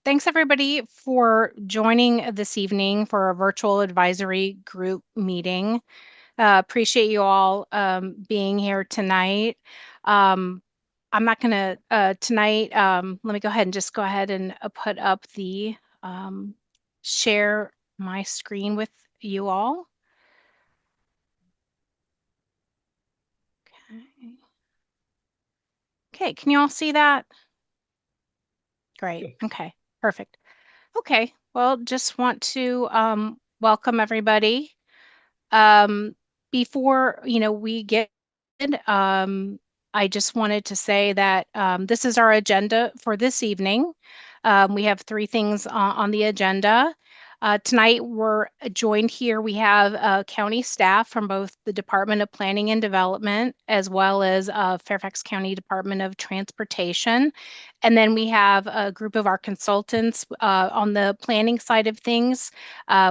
Thanks everybody for joining this evening for a virtual advisory group meeting. Appreciate you all being here tonight. I'm not going to tonight. Let me go ahead and put up the share my screen with you all. Okay. Okay, can you all see that? Great. Okay, perfect. Okay, well, just want to welcome everybody. Before we get, I just wanted to say that this is our agenda for this evening. We have three things on the agenda. Tonight, we're joined here. We have county staff from both the Department of Planning and Development, as well as Fairfax County Department of Transportation. And then we have a group of our consultants on the planning side of things.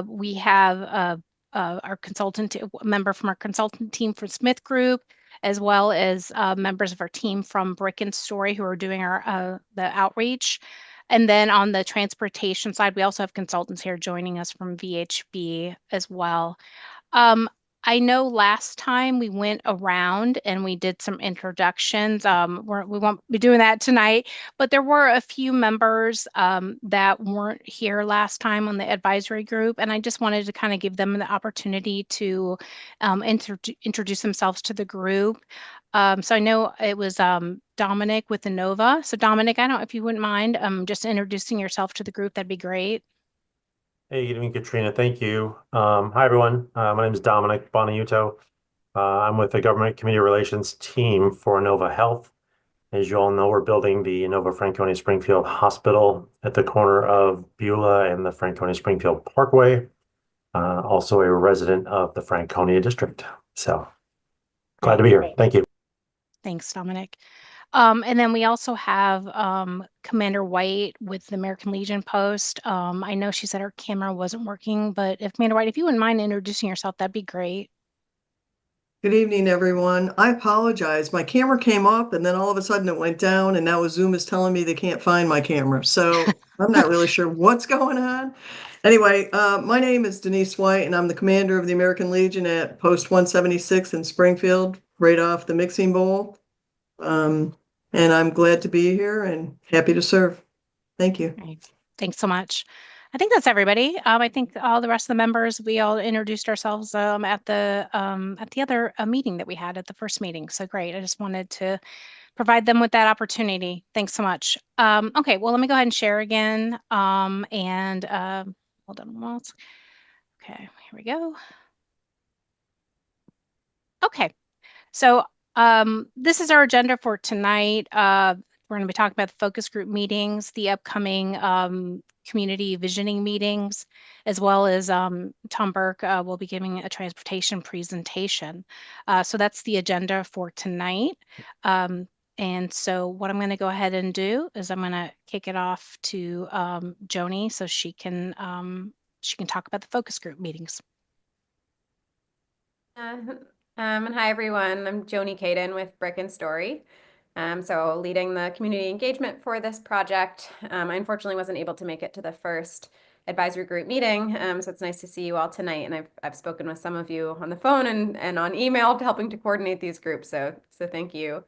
We have our consultant, a member from our consultant team from Smith Group, as well as members of our team from Brick and Story who are doing our the outreach. And then on the transportation side, we also have consultants here joining us from VHB as well. I know last time we went around and we did some introductions. We won't be doing that tonight, but there were a few members that weren't here last time on the advisory group, and I just wanted to kind of give them the opportunity to introduce themselves to the group. So I know it was Dominic with Innova. So Dominic, I don't know if you wouldn't mind just introducing yourself to the group, that'd be great. Hey, good evening, Katrina. Thank you. Hi, everyone. My name is Dominic Bonaiuto. I'm with the Government Community Relations team for Innova Health. As you all know, we're building the Innova Franconia-Springfield Hospital at the corner of Beulah and the Franconia-Springfield Parkway. Also a resident of the Franconia District. So glad to be here. Thank you. Thanks, Dominic. And then we also have Commander White with the American Legion Post. I know she said her camera wasn't working, but if Commander White, if you wouldn't mind introducing yourself, that'd be great. Good evening, everyone. I apologize. My camera came up and then all of a sudden it went down, and now Zoom is telling me they can't find my camera. So I'm not really sure what's going on. Anyway, my name is Denise White, and I'm the commander of the American Legion at Post 176 in Springfield, right off the Mixing Bowl. And I'm glad to be here and happy to serve. Thank you. Right. Thanks so much. I think that's everybody. I think all the rest of the members, we all introduced ourselves at the other meeting that we had at the first meeting. So great. I just wanted to provide them with that opportunity. Thanks so much. Okay, well, let me go ahead and share again. Hold on one. Okay, here we go. Okay, so this is our agenda for tonight. We're going to be talking about the focus group meetings, the upcoming community visioning meetings, as well as Tom Burke will be giving a transportation presentation. So that's the agenda for tonight. And so what I'm going to go ahead and do is I'm going to kick it off to Joni so she can talk about the focus group meetings. And hi, everyone. I'm Joni Caden with Brick and Story. So leading the community engagement for this project. I unfortunately wasn't able to make it to the first advisory group meeting. So it's nice to see you all tonight. And I've spoken with some of you on the phone and on email helping to coordinate these groups. So thank you.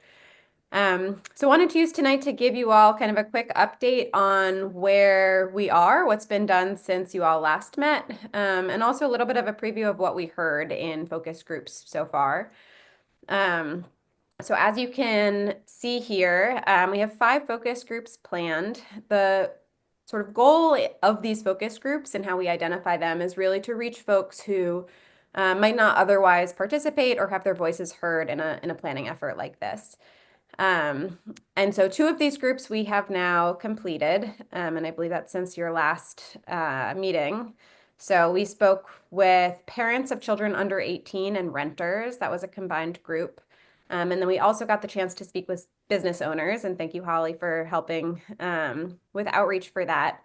So wanted to use tonight to give you all kind of a quick update on where we are, what's been done since you all last met, and also a little bit of a preview of what we heard in focus groups so far. So as you can see here, we have 5 focus groups planned. The sort of goal of these focus groups and how we identify them is really to reach folks who might not otherwise participate or have their voices heard in a planning effort like this. And so 2 of these groups we have now completed, and I believe that's since your last meeting. So we spoke with parents of children under 18 and renters. That was a combined group. And then we also got the chance to speak with business owners, and thank you, Holly, for helping with outreach for that.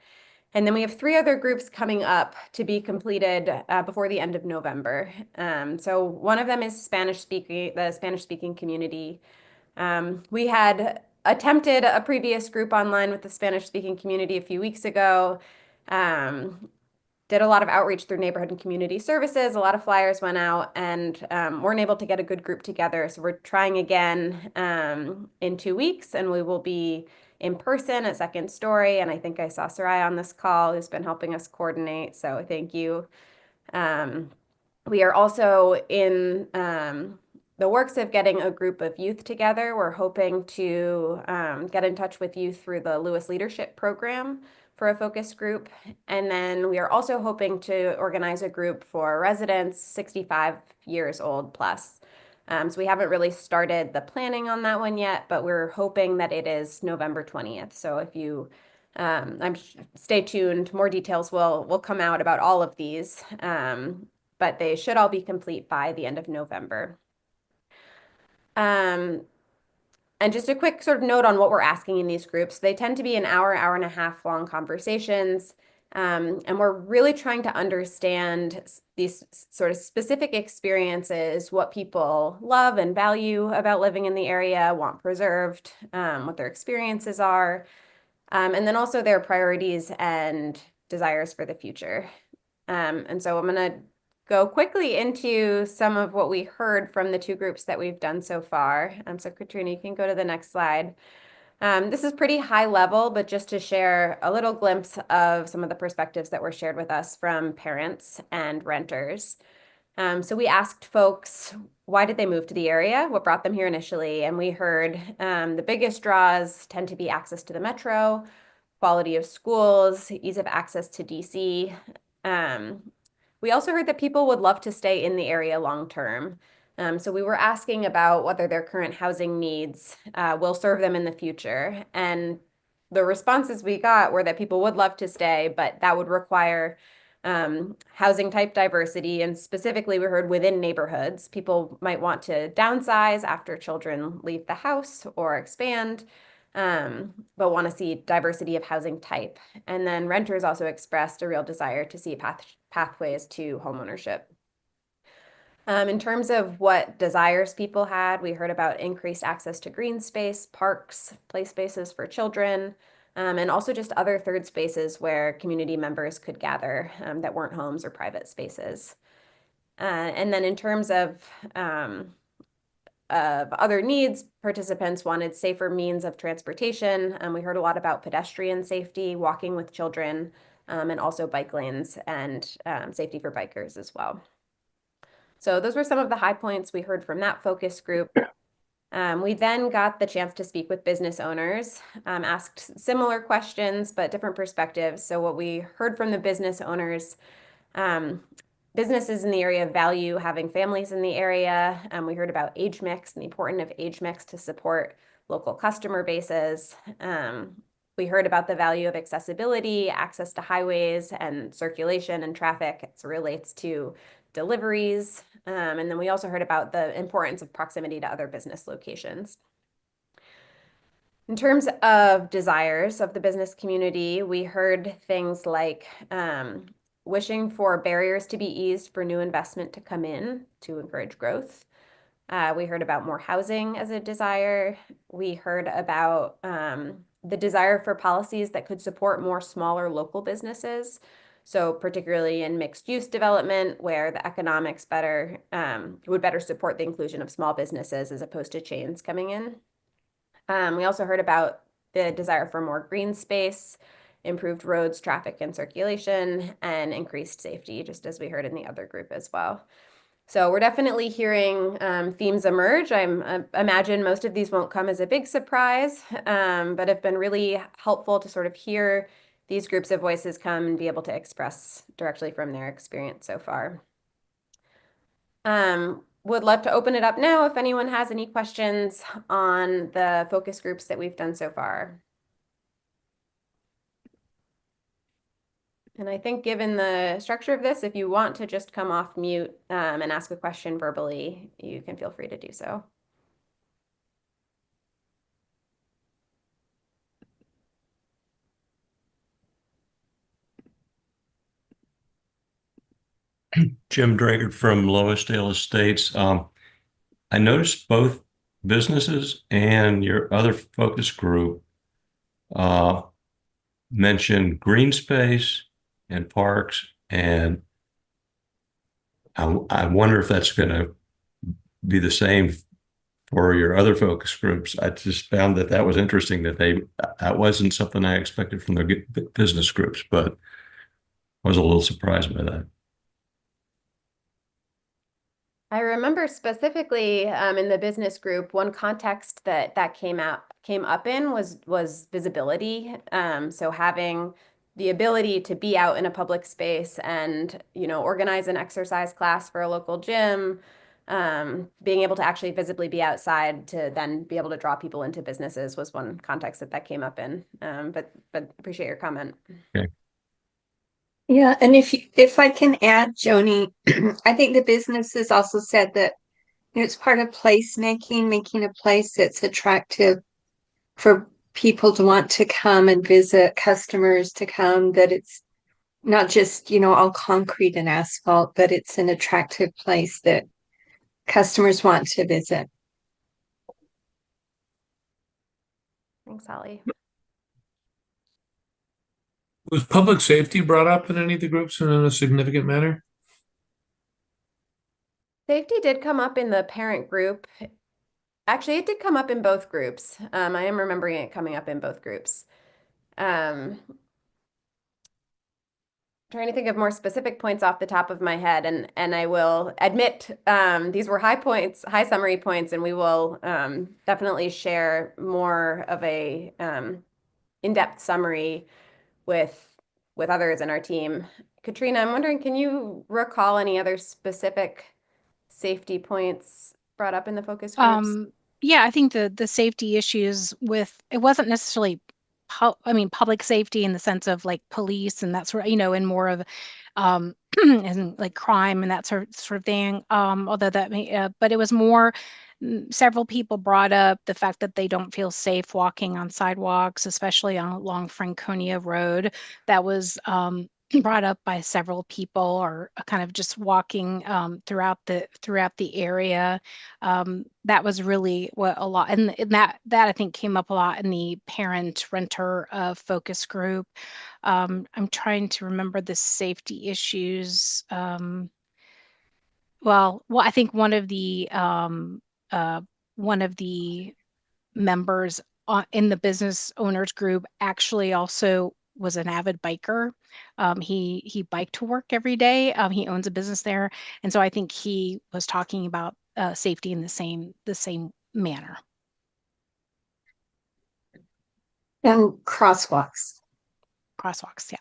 And then we have 3 other groups coming up to be completed before the end of November. So one of them is the Spanish-speaking community. We had attempted a previous group online with the Spanish-speaking community a few weeks ago. Did a lot of outreach through neighborhood and community services. A lot of flyers went out and weren't able to get a good group together. So we're trying again in 2 weeks, and we will be in person at Second Story. And I think I saw Sarai on this call who's been helping us coordinate. So thank you. We are also in the works of getting a group of youth together. We're hoping to get in touch with youth through the Lewis Leadership Program for a focus group. And then we are also hoping to organize a group for residents 65 years old plus. So we haven't really started the planning on that one yet, but we're hoping that it is November 20th. So if you stay tuned, more details will come out about all of these, but they should all be complete by the end of November. And just a quick sort of note on what we're asking in these groups. They tend to be an hour, hour and a half long conversations. And we're really trying to understand these sort of specific experiences, what people love and value about living in the area, want preserved, what their experiences are, and then also their priorities and desires for the future. And so I'm going to go quickly into some of what we heard from the 2 groups that we've done so far. So Katrina, you can go to the next slide. This is pretty high level, but just to share a little glimpse of some of the perspectives that were shared with us from parents and renters. So we asked folks, why did they move to the area? What brought them here initially? And we heard the biggest draws tend to be access to the metro, quality of schools, ease of access to DC. We also heard that people would love to stay in the area long term. So we were asking about whether their current housing needs will serve them in the future. And the responses we got were that people would love to stay, but that would require housing type diversity. And specifically, we heard within neighborhoods, people might want to downsize after children leave the house or expand, but want to see diversity of housing type. And then renters also expressed a real desire to see pathways to homeownership. In terms of what desires people had, we heard about increased access to green space, parks, play spaces for children, and also just other third spaces where community members could gather that weren't homes or private spaces. And then in terms of other needs, participants wanted safer means of transportation. We heard a lot about pedestrian safety, walking with children, and also bike lanes and safety for bikers as well. So those were some of the high points we heard from that focus group. We then got the chance to speak with business owners, asked similar questions, but different perspectives. So what we heard from the business owners, businesses in the area value having families in the area. We heard about age mix and the importance of age mix to support local customer bases. We heard about the value of accessibility, access to highways and circulation and traffic as it relates to deliveries. And then we also heard about the importance of proximity to other business locations. In terms of desires of the business community, we heard things like wishing for barriers to be eased for new investment to come in to encourage growth. We heard about more housing as a desire. We heard about the desire for policies that could support more smaller local businesses. So particularly in mixed use development, where the economics would better support the inclusion of small businesses as opposed to chains coming in. We also heard about the desire for more green space, improved roads, traffic and circulation, and increased safety, just as we heard in the other group as well. So we're definitely hearing themes emerge. I imagine most of these won't come as a big surprise, but have been really helpful to sort of hear these groups of voices come and be able to express directly from their experience so far. Would love to open it up now if anyone has any questions on the focus groups that we've done so far. And I think given the structure of this, if you want to just come off mute and ask a question verbally, you can feel free to do so. Jim Drager from Loisdale Estates. I noticed both businesses and your other focus group uh, mentioned green space and parks, and I wonder if that's going to be the same for your other focus groups. I just found that was interesting that wasn't something I expected from the business groups, but I was a little surprised by that. I remember specifically in the business group, one context that came up in was visibility. So having the ability to be out in a public space and, organize an exercise class for a local gym, being able to actually visibly be outside to then be able to draw people into businesses was one context that came up in. But appreciate your comment. Okay. Yeah, and if I can add, Joni, I think the businesses also said that it's part of placemaking, making a place that's attractive for people to want to come and visit, customers to come, that it's not just, all concrete and asphalt, but it's an attractive place that customers want to visit. Thanks, Holly. Was public safety brought up in any of the groups in a significant manner? Safety did come up in the parent group. Actually, it did come up in both groups. I am remembering it coming up in both groups. Trying to think of more specific points off the top of my head, and I will admit these were high summary points, and we will definitely share more of a in-depth summary with others in our team. Katrina, I'm wondering, can you recall any other specific safety points brought up in the focus groups? Yeah, I think the safety issues it wasn't necessarily public safety in the sense of like police and that sort of, and more of and like crime and that sort of thing. Although that but it was more, several people brought up the fact that they don't feel safe walking on sidewalks, especially along Franconia Road. That was brought up by several people, or kind of just walking throughout the area. That was really what a lot, and that I think came up a lot in the parent renter focus group. I'm trying to remember the safety issues. Well, I think one of the members in the business owners group actually also was an avid biker. He biked to work every day. He owns a business there, and so I think he was talking about safety in the same manner. And crosswalks. Crosswalks, yeah.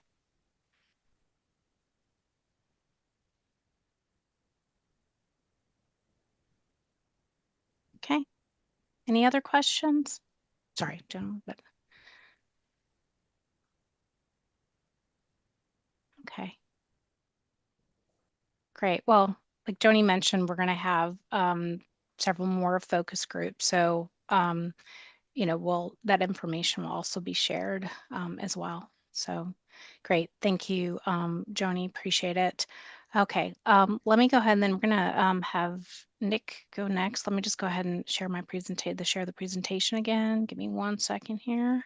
Okay. Any other questions? Sorry, Joan, but okay. Great. Well, like Joni mentioned, we're going to have several more focus groups. So, that information will also be shared as well. So great. Thank you, Joni. Appreciate it. Okay. Let me go ahead and then we're going to have Nick go next. Let me just go ahead and share my share the presentation again. Give me 1 second here.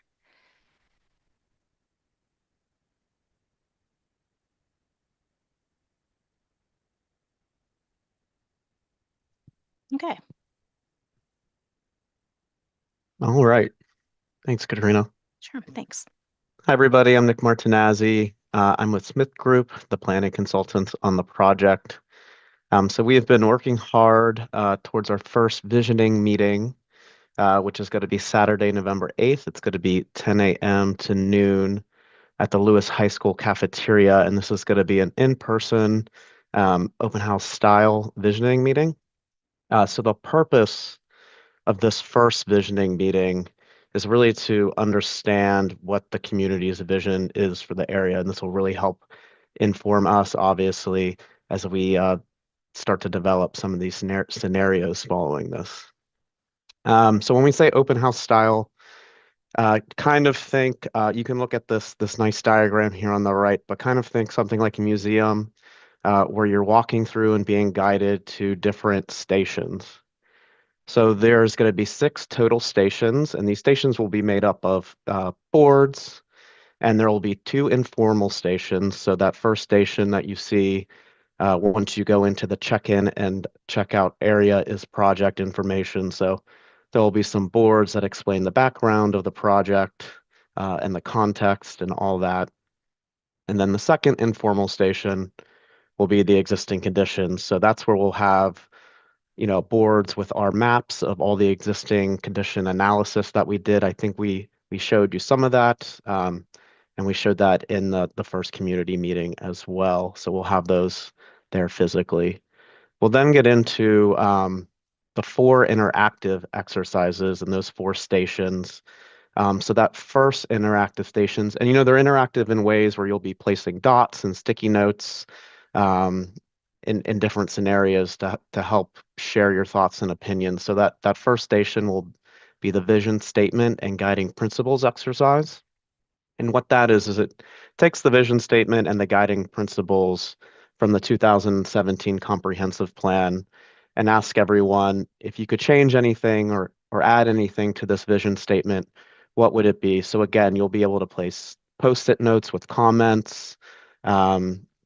Okay. All right. Thanks, Katrina. Sure. Thanks. Hi, everybody. I'm Nick Martinazzi. I'm with Smith Group, the planning consultants on the project. So we have been working hard towards our first visioning meeting, which is going to be Saturday, November 8th. It's going to be 10 a.m. to noon at the Lewis High School cafeteria. And this is going to be an in-person open house style visioning meeting. So the purpose of this first visioning meeting is really to understand what the community's vision is for the area. And this will really help inform us, obviously, as we start to develop some of these scenarios following this. So when we say open house style, kind of think, you can look at this nice diagram here on the right, but kind of think something like a museum where you're walking through and being guided to different stations. So there's going to be 6 total stations, and these stations will be made up of boards, and there will be 2 informal stations. So that first station that you see once you go into the check-in and check-out area is project information. So there will be some boards that explain the background of the project and the context and all that. And then the second informal station will be the existing conditions. So that's where we'll have, boards with our maps of all the existing condition analysis that we did. I think we showed you some of that, and we showed that in the first community meeting as well. So we'll have those there physically. We'll then get into the 4 interactive exercises and those 4 stations. So that first interactive stations, and they're interactive in ways where you'll be placing dots and sticky notes in different scenarios to help share your thoughts and opinions. So that first station will be the vision statement and guiding principles exercise. And what that is it takes the vision statement and the guiding principles from the 2017 comprehensive plan and ask everyone if you could change anything or add anything to this vision statement, what would it be? So again, you'll be able to place post-it notes with comments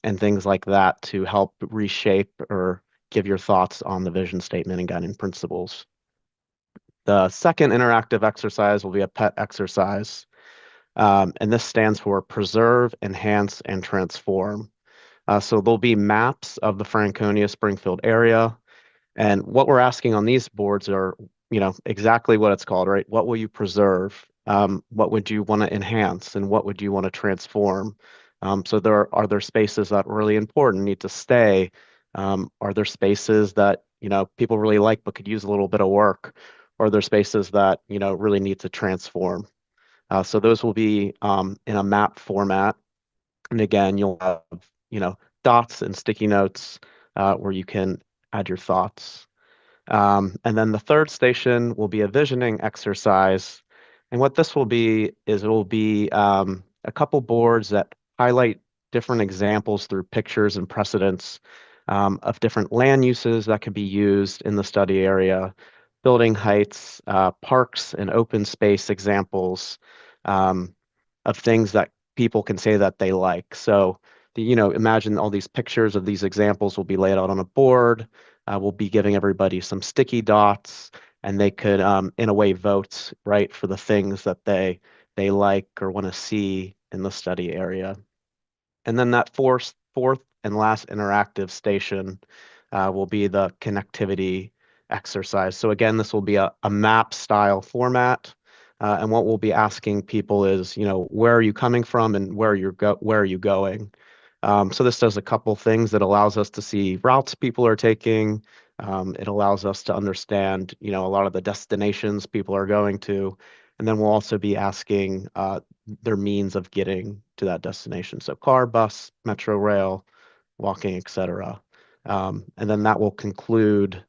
and things like that to help reshape or give your thoughts on the vision statement and guiding principles. The second interactive exercise will be a PET exercise. And this stands for preserve, enhance, and transform. So there'll be maps of the Franconia-Springfield area. And what we're asking on these boards are, exactly what it's called, right? What will you preserve? What would you want to enhance? And what would you want to transform? So are there spaces that are really important, need to stay? Are there spaces that, people really like but could use a little bit of work? Or are there spaces that, really need to transform? So those will be in a map format. And again, you'll have, dots and sticky notes where you can add your thoughts. And then the third station will be a visioning exercise. And what this will be is it will be a couple boards that highlight different examples through pictures and precedents of different land uses that could be used in the study area, building heights, parks and open space examples of things that people can say that they like. So, imagine all these pictures of these examples will be laid out on a board. We'll be giving everybody some sticky dots, and they could, in a way, vote, right, for the things that they like or want to see in the study area. And then that fourth and last interactive station will be the connectivity exercise. So again, this will be a map style format. And what we'll be asking people is, where are you coming from and where are you going? So this does a couple things. It allows us to see routes people are taking. It allows us to understand, a lot of the destinations people are going to. And then we'll also be asking their means of getting to that destination. So car, bus, metro rail, walking, etc. And then that will conclude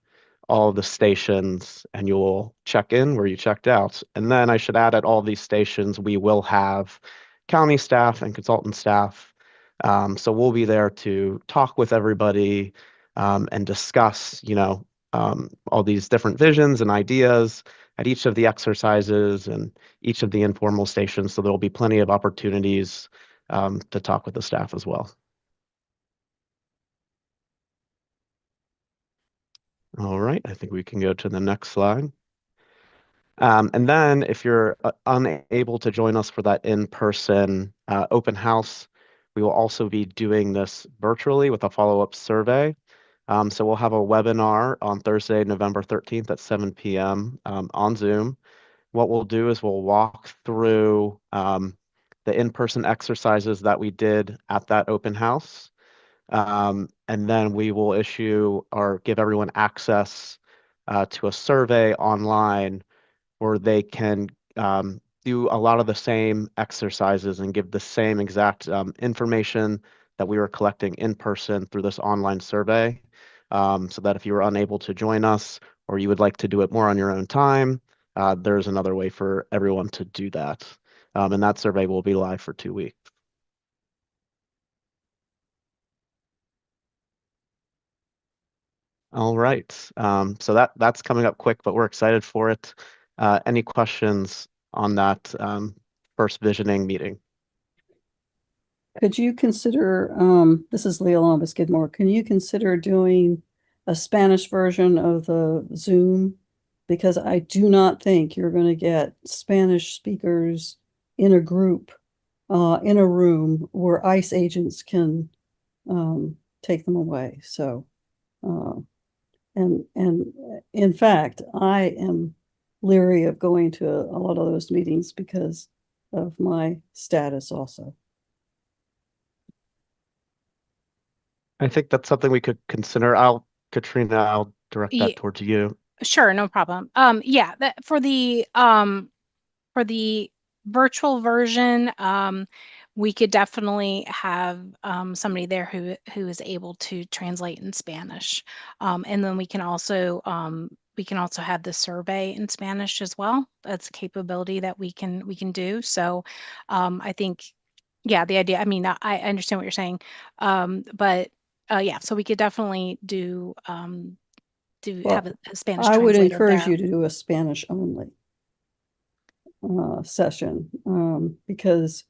all the stations, and you'll check in where you checked out. And then I should add, at all these stations, we will have county staff and consultant staff. So we'll be there to talk with everybody and discuss, all these different visions and ideas at each of the exercises and each of the informal stations. So there'll be plenty of opportunities to talk with the staff as well. All right, I think we can go to the next slide. And then if you're unable to join us for that in-person open house, we will also be doing this virtually with a follow-up survey. So we'll have a webinar on Thursday, November 13th at 7 p.m. On Zoom. What we'll do is we'll walk through the in-person exercises that we did at that open house. And then we will issue or give everyone access to a survey online where they can do a lot of the same exercises and give the same exact information that we were collecting in person through this online survey. So that if you were unable to join us or you would like to do it more on your own time, there's another way for everyone to do that. And that survey will be live for 2 weeks. All right. So that's coming up quick, but we're excited for it. Any questions on that first visioning meeting? Could you consider, this is Leila Skidmore, can you consider doing a Spanish version of the Zoom? Because I do not think you're going to get Spanish speakers in a group, in a room where ICE agents can take them away. So, and in fact, I am leery of going to a lot of those meetings because of my status also. I think that's something we could consider. Katrina, I'll direct that towards you. Sure, no problem. Yeah, for the virtual version, we could definitely have somebody there who is able to translate in Spanish, and then we can also have the survey in Spanish as well. That's a capability that we can do. So, I think, yeah, the idea. I mean, I understand what you're saying, but yeah, so we could definitely do have a Spanish I would translator encourage there. you to do a Spanish only session because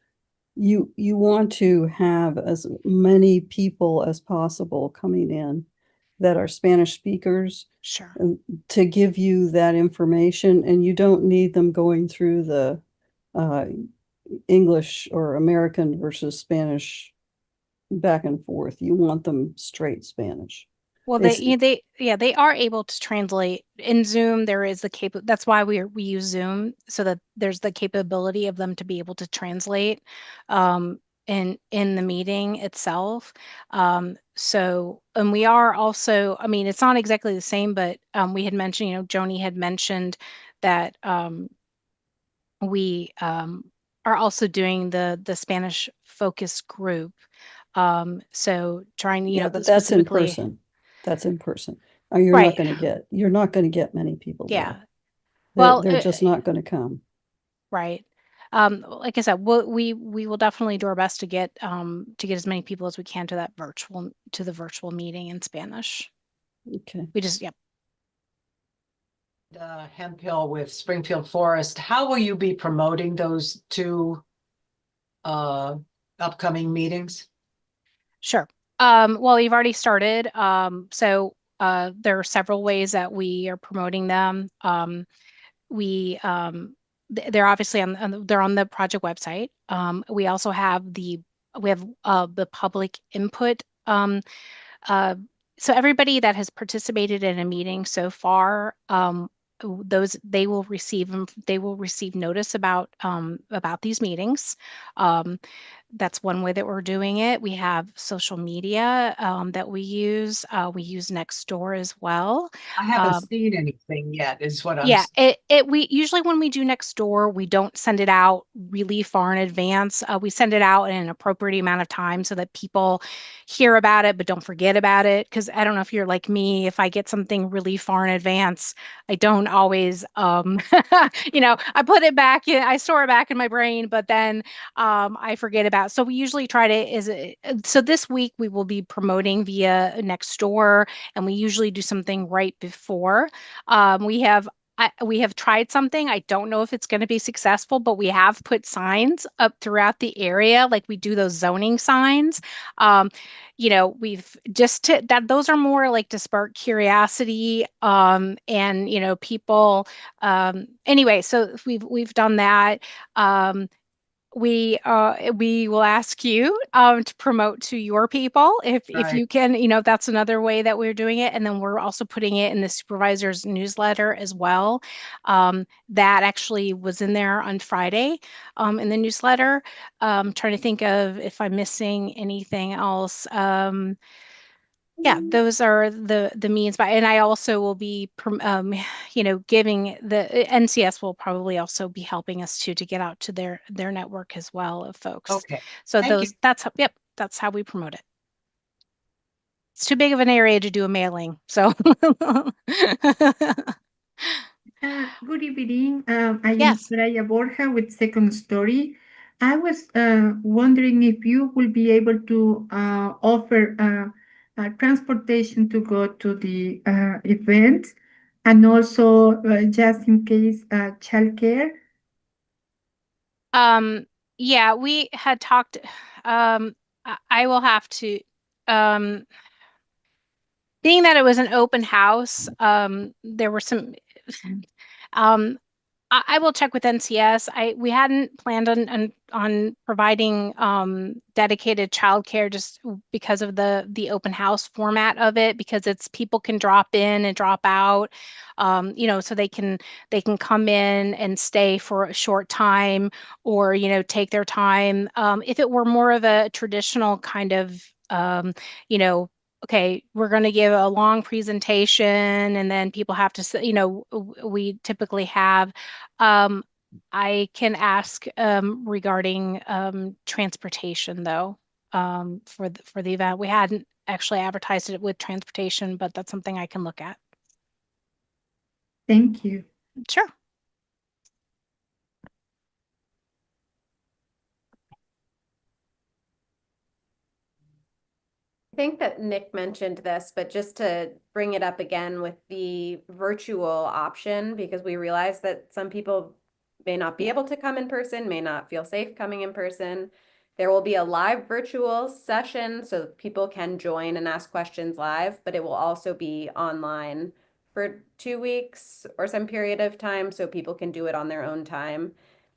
you want to have as many people as possible coming in that are Spanish speakers. Sure. To give you that information, and you don't need them going through the English or American versus Spanish back and forth. You want them straight Spanish. Well, they are able to translate in Zoom. There is the that's why we use Zoom, so that there's the capability of them to be able to translate in the meeting itself. So, and we are also, I mean, it's not exactly the same, but we had mentioned, Joni had mentioned that we are also doing the Spanish focus group. So trying, but that's in person. That's in person. You're right. not going to get many people yeah. there. Well, they're just not going to come. Right. Like I said, we will definitely do our best to get as many people as we can to the virtual meeting in Spanish. Okay. We just, yep. The Hemp Hill with Springfield Forest, how will you be promoting those two upcoming meetings? Sure. Well, we've already started. So there are several ways that we are promoting them. They're obviously they're on the project website. We also have the public input. So everybody that has participated in a meeting so far, they will receive notice about these meetings. That's one way that we're doing it. We have social media that we use. We use Nextdoor as well. I haven't seen anything yet, is what I'm saying. We usually, when we do Nextdoor, we don't send it out really far in advance. We send it out in an appropriate amount of time so that people hear about it but don't forget about it. Because I don't know if you're like me, if I get something really far in advance, I don't always I put it back in, I store it back in my brain, but then I forget about. So we usually try to so this week we will be promoting via Nextdoor, and we usually do something right before. We have tried something. I don't know if it's going to be successful, but we have put signs up throughout the area, like we do those zoning signs. We've those are more like to spark curiosity, and people. Anyway, so we've done that. We will ask you to promote to your people if you can, that's another way that we're doing it. And then we're also putting it in the supervisor's newsletter as well. That actually was in there on Friday in the newsletter. Trying to think of if I'm missing anything else. Yeah, those are the means by, and I also will be, giving the NCS will probably also be helping us to get out to their network as well of folks. Okay. So that's how we promote it. It's too big of an area to do a mailing, so. Good evening. I am Yes. Soraya Borja with Second Story. I was wondering if you will be able to offer transportation to go to the event, and also just in case childcare. Yeah, we had talked, I will have to, being that it was an open house, there were some, um, I will check with NCS. We hadn't planned on providing dedicated childcare just because of the open house format of it, because it's people can drop in and drop out, you know, so they can come in and stay for a short time, or you know, take their time. If it were more of a traditional kind of you know, okay, we're going to give a long presentation and then people have to, you know, we typically have, I can ask regarding transportation though, for the event. We hadn't actually advertised it with transportation, but that's something I can look at. Thank you. Sure. I think that Nick mentioned this, but just to bring it up again with the virtual option, because we realize that some people may not be able to come in person, may not feel safe coming in person. There will be a live virtual session so people can join and ask questions live, but it will also be online for 2 weeks or some period of time so people can do it on their own time.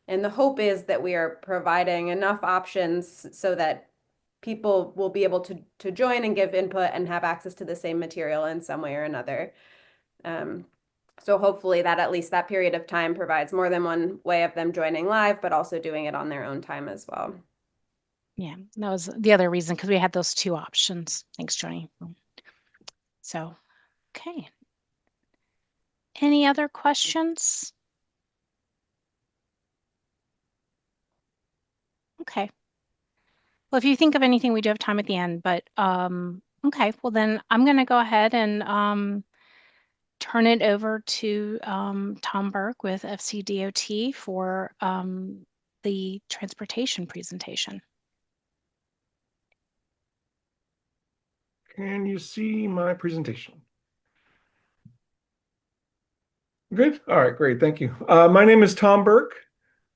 And the hope is that we are providing enough options so that people will be able to join and give input and have access to the same material in some way or another. So hopefully that at least that period of time provides more than one way of them joining live, but also doing it on their own time as well. Yeah, that was the other reason, because we had those two options. Thanks, Joni. So, okay. Any other questions? Okay. Well, if you think of anything, we do have time at the end, but okay, well then I'm going to go ahead and turn it over to Tom Burke with FCDOT for the transportation presentation. Can you see my presentation? Good. All right, great. Thank you. My name is Tom Burke.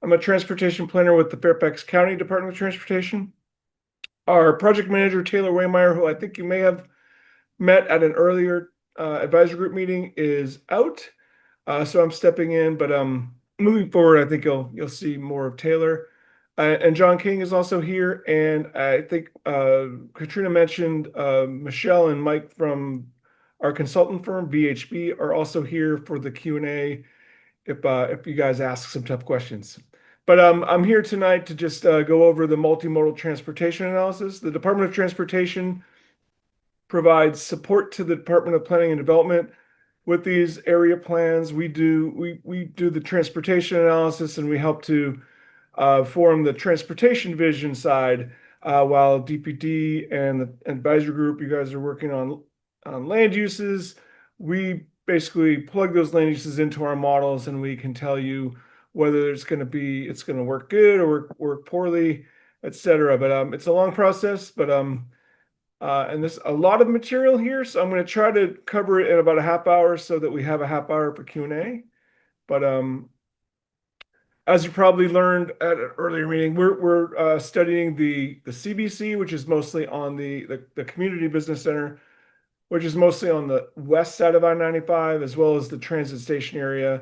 I'm a transportation planner with the Fairfax County Department of Transportation. Our project manager, Taylor Waymeyer, who I think you may have met at an earlier advisory group meeting, is out. So I'm stepping in, but moving forward, I think you'll see more of Taylor. And John King is also here. And I think Katrina mentioned Michelle and Mike from our consultant firm, VHB, are also here for the Q&A if you guys ask some tough questions. But I'm here tonight to just go over the multimodal transportation analysis. The Department of Transportation provides support to the Department of Planning and Development with these area plans. We do the transportation analysis, and we help to form the transportation vision side, while DPD and the advisory group, you guys are working on land uses. We basically plug those land uses into our models, and we can tell you whether it's going to work good or work poorly, etc. But it's a long process, but and there's a lot of material here, so I'm going to try to cover it in about a half hour so that we have a half hour for Q&A. But as you probably learned at an earlier meeting, we're studying the CBC, which is mostly on the Community Business Center, which is mostly on the west side of I-95, as well as the transit station area,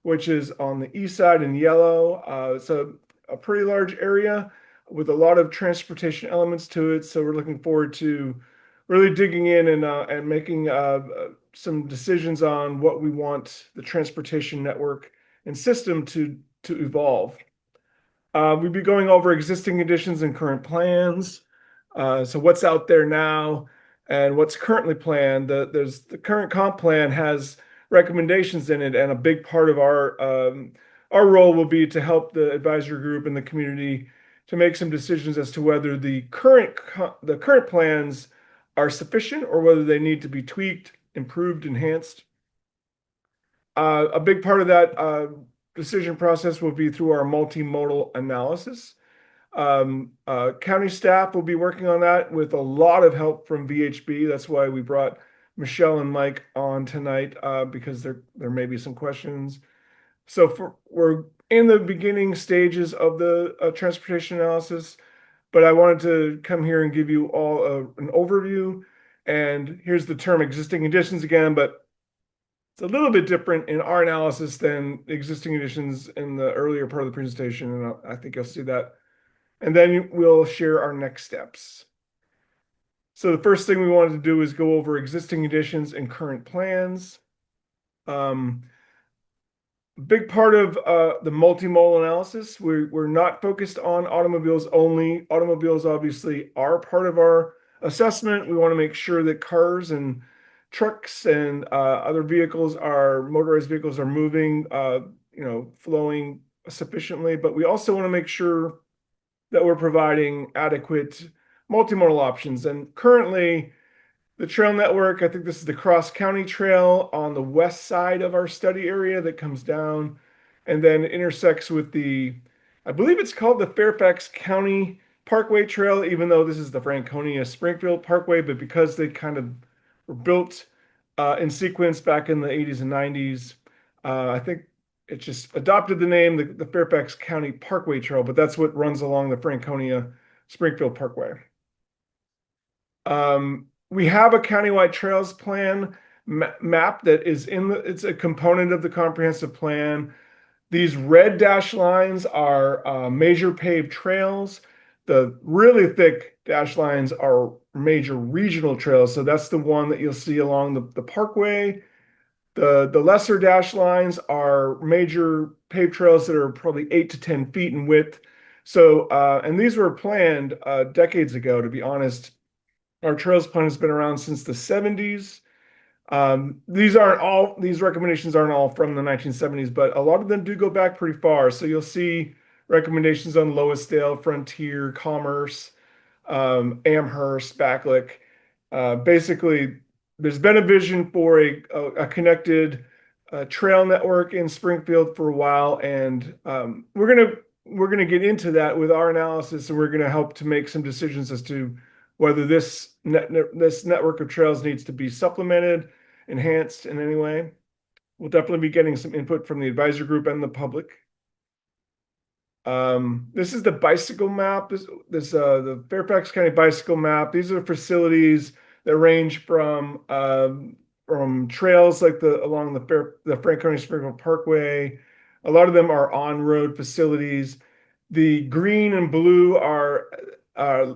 which is on the east side in yellow. It's a pretty large area with a lot of transportation elements to it. So we're looking forward to really digging in and making some decisions on what we want the transportation network and system to evolve. We'll be going over existing conditions and current plans. So what's out there now and what's currently planned. The current comp plan has recommendations in it, and a big part of our role will be to help the advisory group and the community to make some decisions as to whether the current plans are sufficient or whether they need to be tweaked, improved, enhanced. A big part of that decision process will be through our multimodal analysis. County staff will be working on that with a lot of help from VHB. That's why we brought Michelle and Mike on tonight, because there may be some questions. So we're in the beginning stages of the transportation analysis, but I wanted to come here and give you all an overview. And here's the term existing conditions again, but it's a little bit different in our analysis than existing conditions in the earlier part of the presentation, and I think you'll see that. And then we'll share our next steps. So the first thing we wanted to do is go over existing conditions and current plans. Big part of the multimodal analysis, we're not focused on automobiles only. Automobiles obviously are part of our assessment. We want to make sure that cars and trucks and other vehicles, motorized vehicles, are moving, flowing sufficiently. But we also want to make sure that we're providing adequate multimodal options. And currently, the trail network, I think this is the Cross County Trail on the west side of our study area that comes down and then intersects with I believe it's called the Fairfax County Parkway Trail, even though this is the Franconia-Springfield Parkway, but because they kind of were built in sequence back in the 80s and 90s, I think it just adopted the name, the Fairfax County Parkway Trail, but that's what runs along the Franconia-Springfield Parkway. We have a countywide trails plan map that is it's a component of the comprehensive plan. These red dashed lines are major paved trails. The really thick dashed lines are major regional trails. So that's the one that you'll see along the parkway. The lesser dashed lines are major paved trails that are probably 8 to 10 feet in width. So, and these were planned decades ago, to be honest. Our trails plan has been around since the 70s. These recommendations aren't all from the 1970s, but a lot of them do go back pretty far. So you'll see recommendations on Loisdale, Frontier, Commerce, Amherst, Backlick. Basically, there's been a vision for a connected trail network in Springfield for a while, and we're gonna get into that with our analysis, and we're gonna help to make some decisions as to whether this network of trails needs to be supplemented, enhanced in any way. We'll definitely be getting some input from the advisory group and the public. This is the bicycle map. The Fairfax County bicycle map. These are facilities that range from trails like along the Franconia-Springfield Parkway. A lot of them are on-road facilities. The green and blue are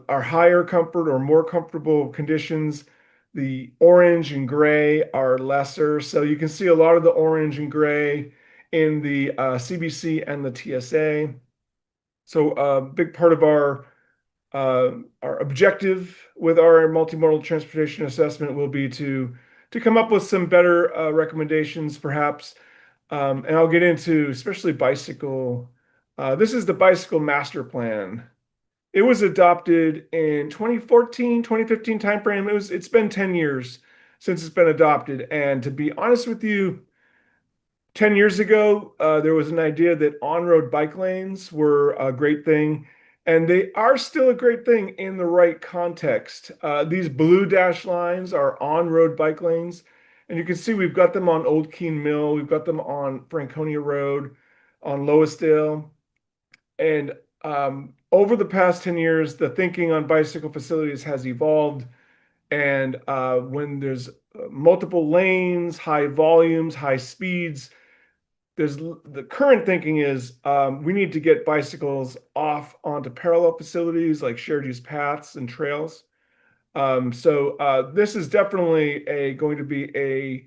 higher comfort or more comfortable conditions. The orange and gray are lesser. So you can see a lot of the orange and gray in the CBC and the TSA. So a big part of our objective with our multimodal transportation assessment will be to come up with some better recommendations, perhaps. And I'll get into especially bicycle. This is the bicycle master plan. It was adopted in 2014, 2015 timeframe. It's been 10 years since it's been adopted. And to be honest with you, 10 years ago, there was an idea that on-road bike lanes were a great thing. And they are still a great thing in the right context. These blue dash lines are on-road bike lanes. And you can see we've got them on Old Keene Mill. We've got them on Franconia Road, on Loisdale. And over the past 10 years, the thinking on bicycle facilities has evolved. And when there's multiple lanes, high volumes, high speeds, the current thinking is we need to get bicycles off onto parallel facilities like shared use paths and trails. So this is definitely going to be a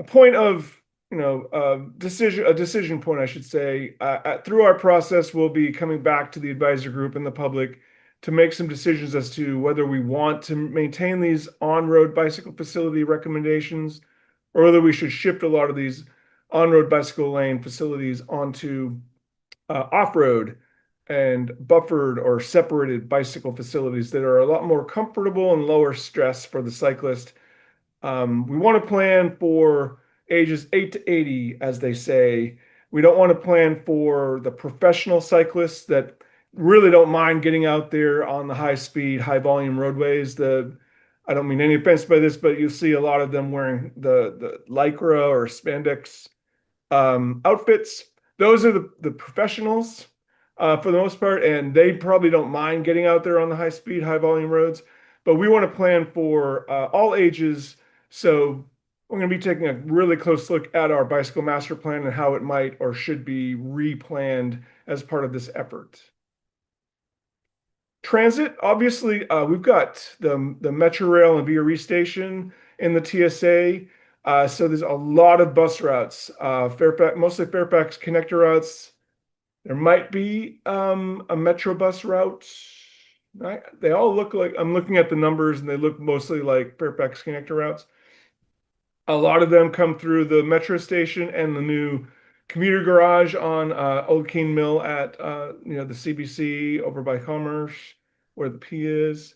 point of a decision point, I should say. Through our process, we'll be coming back to the advisor group and the public to make some decisions as to whether we want to maintain these on-road bicycle facility recommendations or whether we should shift a lot of these on-road bicycle lane facilities onto off-road and buffered or separated bicycle facilities that are a lot more comfortable and lower stress for the cyclist. We want to plan for ages 8 to 80, as they say. We don't want to plan for the professional cyclists that really don't mind getting out there on the high speed, high volume roadways. I don't mean any offense by this, but you see a lot of them wearing the lycra or spandex outfits. Those are the professionals for the most part, and they probably don't mind getting out there on the high speed, high volume roads. But we want to plan for all ages. So we're going to be taking a really close look at our bicycle master plan and how it might or should be replanned as part of this effort. Transit, obviously, we've got the Metro Rail and VRE station in the TSA. So there's a lot of bus routes, mostly Fairfax connector routes. There might be a Metro bus route. They all look like, I'm looking at the numbers and they look mostly like Fairfax connector routes. A lot of them come through the Metro station and the new commuter garage on Old Keene Mill at the CBC over by Commerce, where the P is.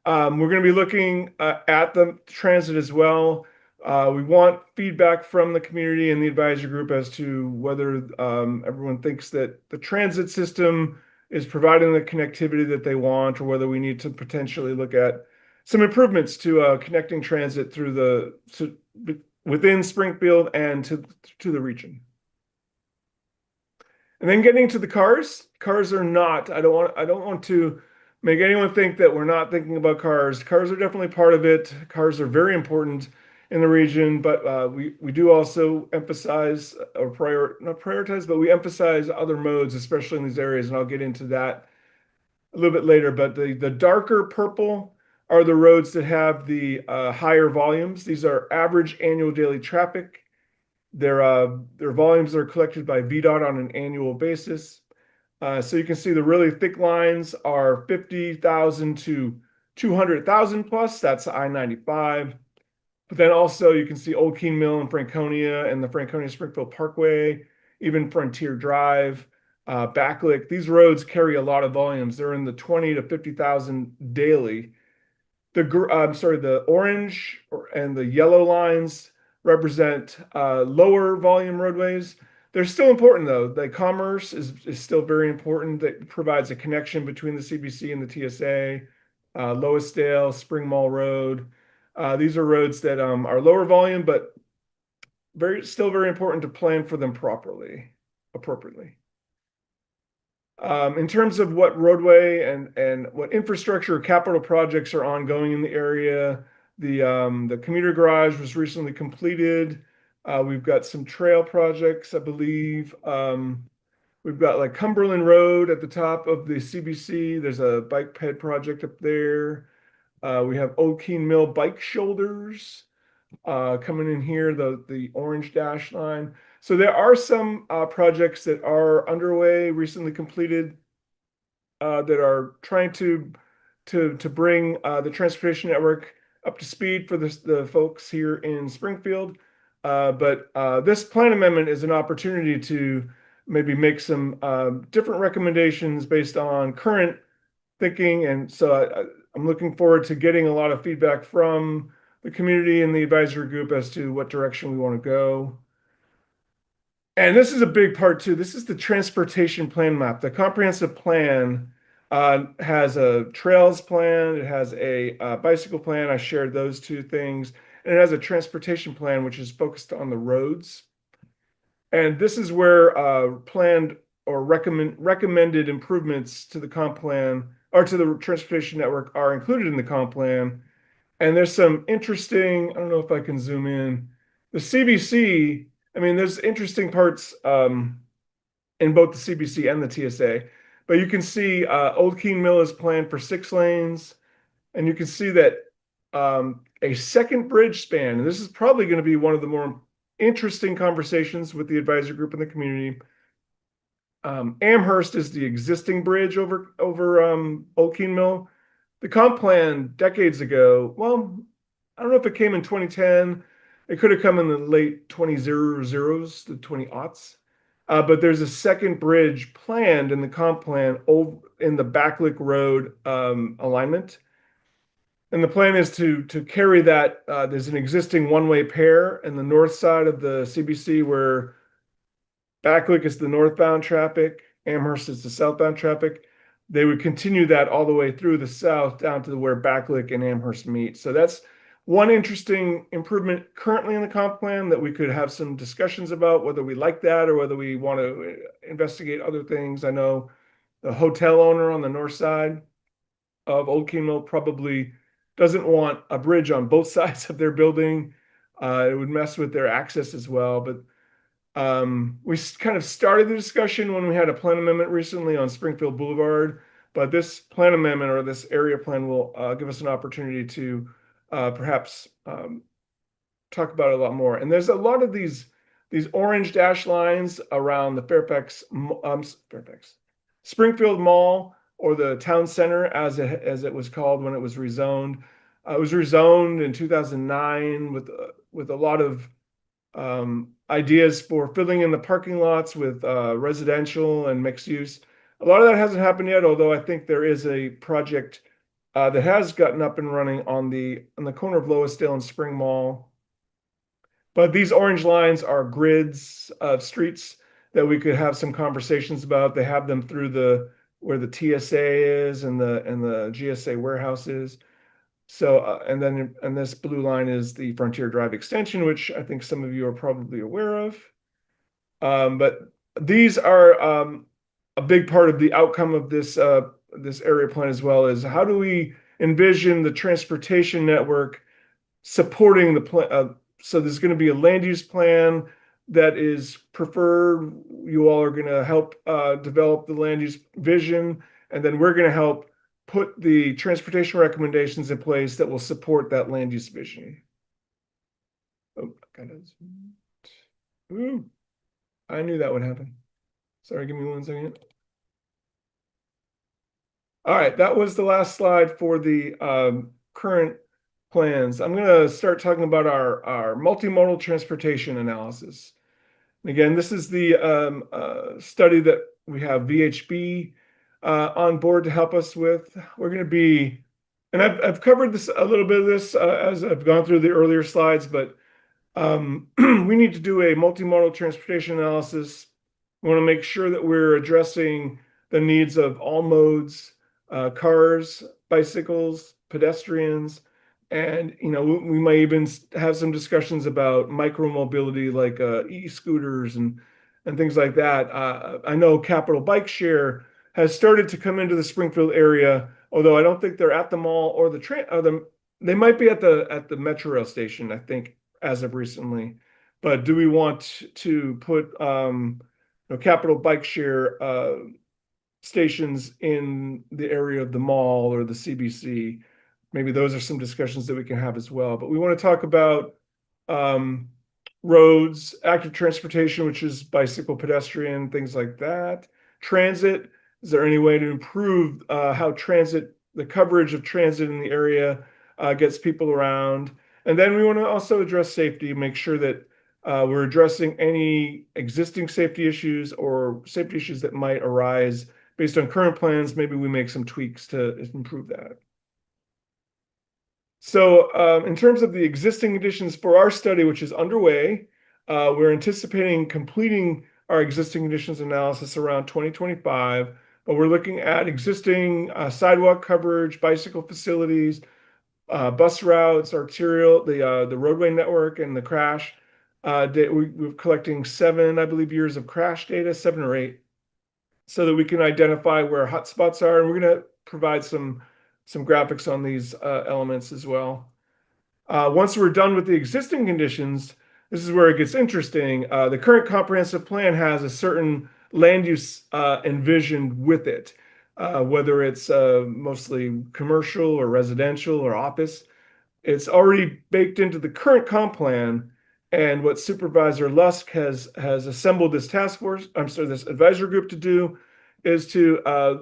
We're going to be looking at the transit as well. We want feedback from the community and the advisory group as to whether everyone thinks that the transit system is providing the connectivity that they want, or whether we need to potentially look at some improvements to connecting transit through within Springfield and to the region. And then getting to the cars. Cars are not, I don't want to make anyone think that we're not thinking about cars. Cars are definitely part of it. Cars are very important in the region, but we do also emphasize or not prioritize, but we emphasize other modes, especially in these areas, and I'll get into that a little bit later. But the darker purple are the roads that have the higher volumes. These are average annual daily traffic. Their volumes are collected by VDOT on an annual basis. So you can see the really thick lines are 50,000 to 200,000 plus. That's I-95. But then also you can see Old Keene Mill and Franconia and the Franconia-Springfield Parkway, even Frontier Drive, Backlick. These roads carry a lot of volumes. They're in the 20 to 50,000 daily. The orange and the yellow lines represent lower volume roadways. They're still important though. The Commerce is still very important. That provides a connection between the CBC and the TSA. Loisdale, Spring Mall Road. These are roads that are lower volume, but still very important to plan for them appropriately. In terms of what roadway and what infrastructure capital projects are ongoing in the area, the commuter garage was recently completed. We've got some trail projects, I believe. We've got like Cumberland Road at the top of the CBC. There's a bike ped project up there. We have Old Keene Mill bike shoulders coming in here, the orange dash line. So there are some projects that are underway, recently completed, that are trying to bring the transportation network up to speed for the folks here in Springfield. But this plan amendment is an opportunity to maybe make some different recommendations based on current thinking. And so I'm looking forward to getting a lot of feedback from the community and the advisory group as to what direction we want to go. And this is a big part too. This is the transportation plan map. The comprehensive plan has a trails plan. It has a bicycle plan. I shared those two things. And it has a transportation plan, which is focused on the roads. And this is where planned or recommended improvements to the comp plan or to the transportation network are included in the comp plan. And there's some interesting, I don't know if I can zoom in. The CBC, I mean, there's interesting parts in both the CBC and the TSA. But you can see Old Keene Mill is planned for 6 lanes. And you can see that a second bridge span, and this is probably going to be one of the more interesting conversations with the advisory group and the community. Amherst is the existing bridge over Old Keene Mill. The comp plan decades ago, well, I don't know if it came in 2010. It could have come in the late 2000s, the 20aughts. But there's a second bridge planned in the comp plan in the Backlick Road alignment. And the plan is to carry that. There's an existing one-way pair in the north side of the CBC where Backlick is the northbound traffic, Amherst is the southbound traffic. they would continue that all the way through the south down to where Backlick and Amherst meet. So that's one interesting improvement currently in the comp plan that we could have some discussions about, whether we like that or whether we want to investigate other things. I know the hotel owner on the north side of Old King Mill probably doesn't want a bridge on both sides of their building. It would mess with their access as well. But we kind of started the discussion when we had a plan amendment recently on Springfield Boulevard. But this plan amendment or this area plan will give us an opportunity to perhaps talk about it a lot more. And there's a lot of these orange dash lines around the Fairfax Springfield Mall, or the town center as it was called when it was rezoned. It was rezoned in 2009 with a lot of ideas for filling in the parking lots with residential and mixed use. A lot of that hasn't happened yet, although I think there is a project that has gotten up and running on the corner of Loisdale and Spring Mall. But these orange lines are grids of streets that we could have some conversations about. They have them through where the TSA is and the GSA warehouse is. So and this blue line is the Frontier Drive extension, which I think some of you are probably aware of. But these are a big part of the outcome of this area plan as well. Is how do we envision the transportation network supporting the plan? So there's going to be a land use plan that is preferred. You all are going to help develop the land use vision, and then we're going to help put the transportation recommendations in place that will support that land use vision. Oh, ooh, I knew that would happen. Sorry, give me 1 second. All right, that was the last slide for the current plans. I'm going to start talking about our multimodal transportation analysis. And again, this is the study that we have VHB on board to help us with. We're going to be, and I've covered this a little bit of this as I've gone through the earlier slides, but we need to do a multimodal transportation analysis. We want to make sure that we're addressing the needs of all modes, cars, bicycles, pedestrians, and we might even have some discussions about micromobility like e-scooters and things like that. I know Capital Bike Share has started to come into the Springfield area, although I don't think they're at the mall or they might be at the Metro Rail station, I think, as of recently. But do we want to put Capital Bike Share stations in the area of the mall or the CBC? Maybe those are some discussions that we can have as well. But we want to talk about roads, active transportation, which is bicycle, pedestrian, things like that. Transit. Is there any way to improve how the coverage of transit in the area gets people around? And then we want to also address safety, make sure that we're addressing any existing safety issues or safety issues that might arise based on current plans. Maybe we make some tweaks to improve that. So in terms of the existing conditions for our study, which is underway, we're anticipating completing our existing conditions analysis around 2025. But we're looking at existing sidewalk coverage, bicycle facilities, bus routes, arterial, the roadway network, and the crash. We're collecting 7, I believe, years of crash data, 7 or 8, so that we can identify where hotspots are. And we're going to provide some graphics on these elements as well. Once we're done with the existing conditions, this is where it gets interesting. The current comprehensive plan has a certain land use envisioned with it, whether it's mostly commercial or residential or office. It's already baked into the current comp plan, and what Supervisor Lusk has assembled this this advisory group to do is to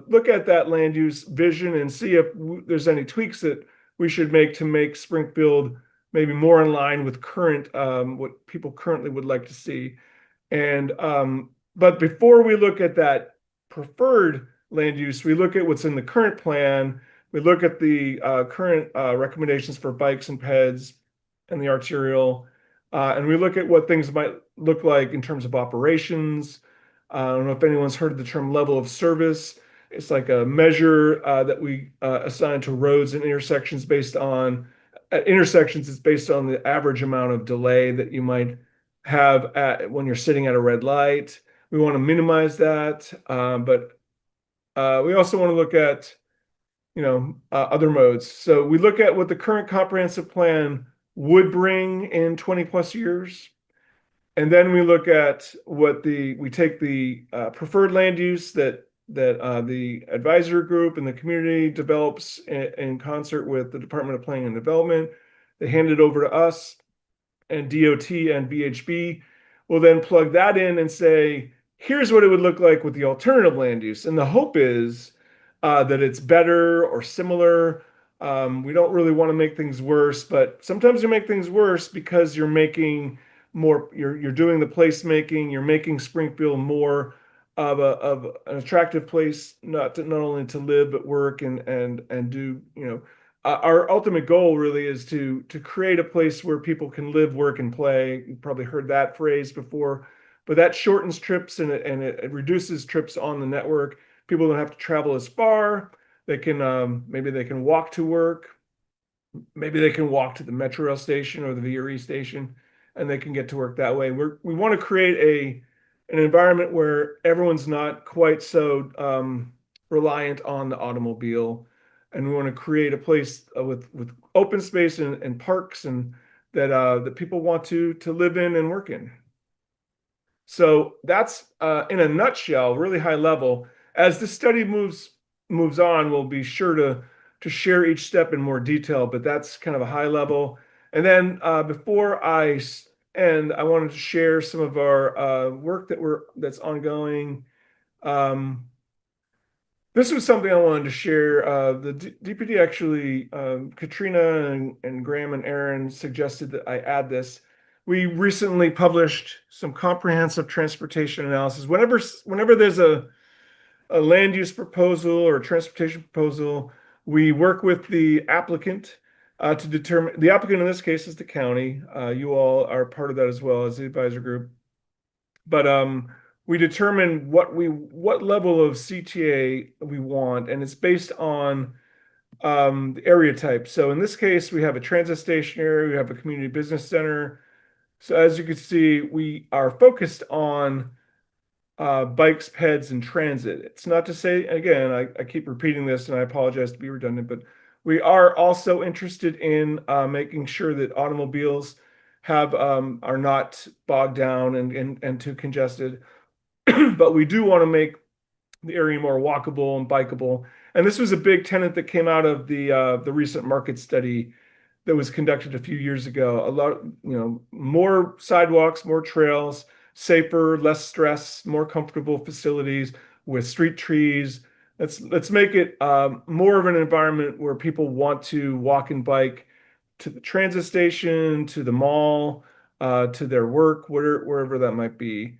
look at that land use vision and see if there's any tweaks that we should make to make Springfield maybe more in line with current what people currently would like to see. And but before we look at that preferred land use, we look at what's in the current plan. We look at the current recommendations for bikes and peds and the arterial, and we look at what things might look like in terms of operations. I don't know if anyone's heard of the term level of service. it's like a measure that we assign to roads and intersections based on intersections. It's based on the average amount of delay that you might have when you're sitting at a red light. We want to minimize that, but we also want to look at, other modes. So we look at what the current comprehensive plan would bring in 20 plus years. And then we look at we take the preferred land use that the advisory group and the community develops in concert with the Department of Planning and Development. They hand it over to us, and DOT and VHB will then plug that in and say, here's what it would look like with the alternative land use. And the hope is that it's better or similar. We don't really want to make things worse, but sometimes you make things worse because you're making more, you're doing the placemaking, you're making Springfield more of an attractive place, not only to live but work and do, our ultimate goal really is to create a place where people can live, work, and play. You've probably heard that phrase before, but that shortens trips and it reduces trips on the network. People don't have to travel as far. They can maybe they can walk to work, maybe they can walk to the Metro Rail station or the VRE station, and they can get to work that way. We want to create an environment where everyone's not quite so reliant on the automobile. And we want to create a place with open space and parks and that people want to live in and work in. So that's in a nutshell, really high level. As the study moves on, we'll be sure to share each step in more detail, but that's kind of a high level. And then before I end, I wanted to share some of our work that's ongoing. This was something I wanted to share. The DPD actually, Katrina and Graham and Aaron suggested that I add this. We recently published some comprehensive transportation analysis. Whenever there's a land use proposal or a transportation proposal, we work with the applicant to determine, the applicant in this case is the county. You all are part of that as well as the advisor group. But we determine what level of CTA we want, and it's based on the area type. So in this case, we have a transit station area, we have a community business center. So as you can see, we are focused on bikes, peds, and transit. It's not to say, again, I keep repeating this and I apologize to be redundant, but we are also interested in making sure that automobiles are not bogged down and too congested. But we do want to make the area more walkable and bikeable. And this was a big tenet that came out of the recent market study that was conducted a few years ago. A lot, more sidewalks, more trails, safer, less stress, more comfortable facilities with street trees. Let's make it more of an environment where people want to walk and bike to the transit station, to the mall, to their work, wherever that might be.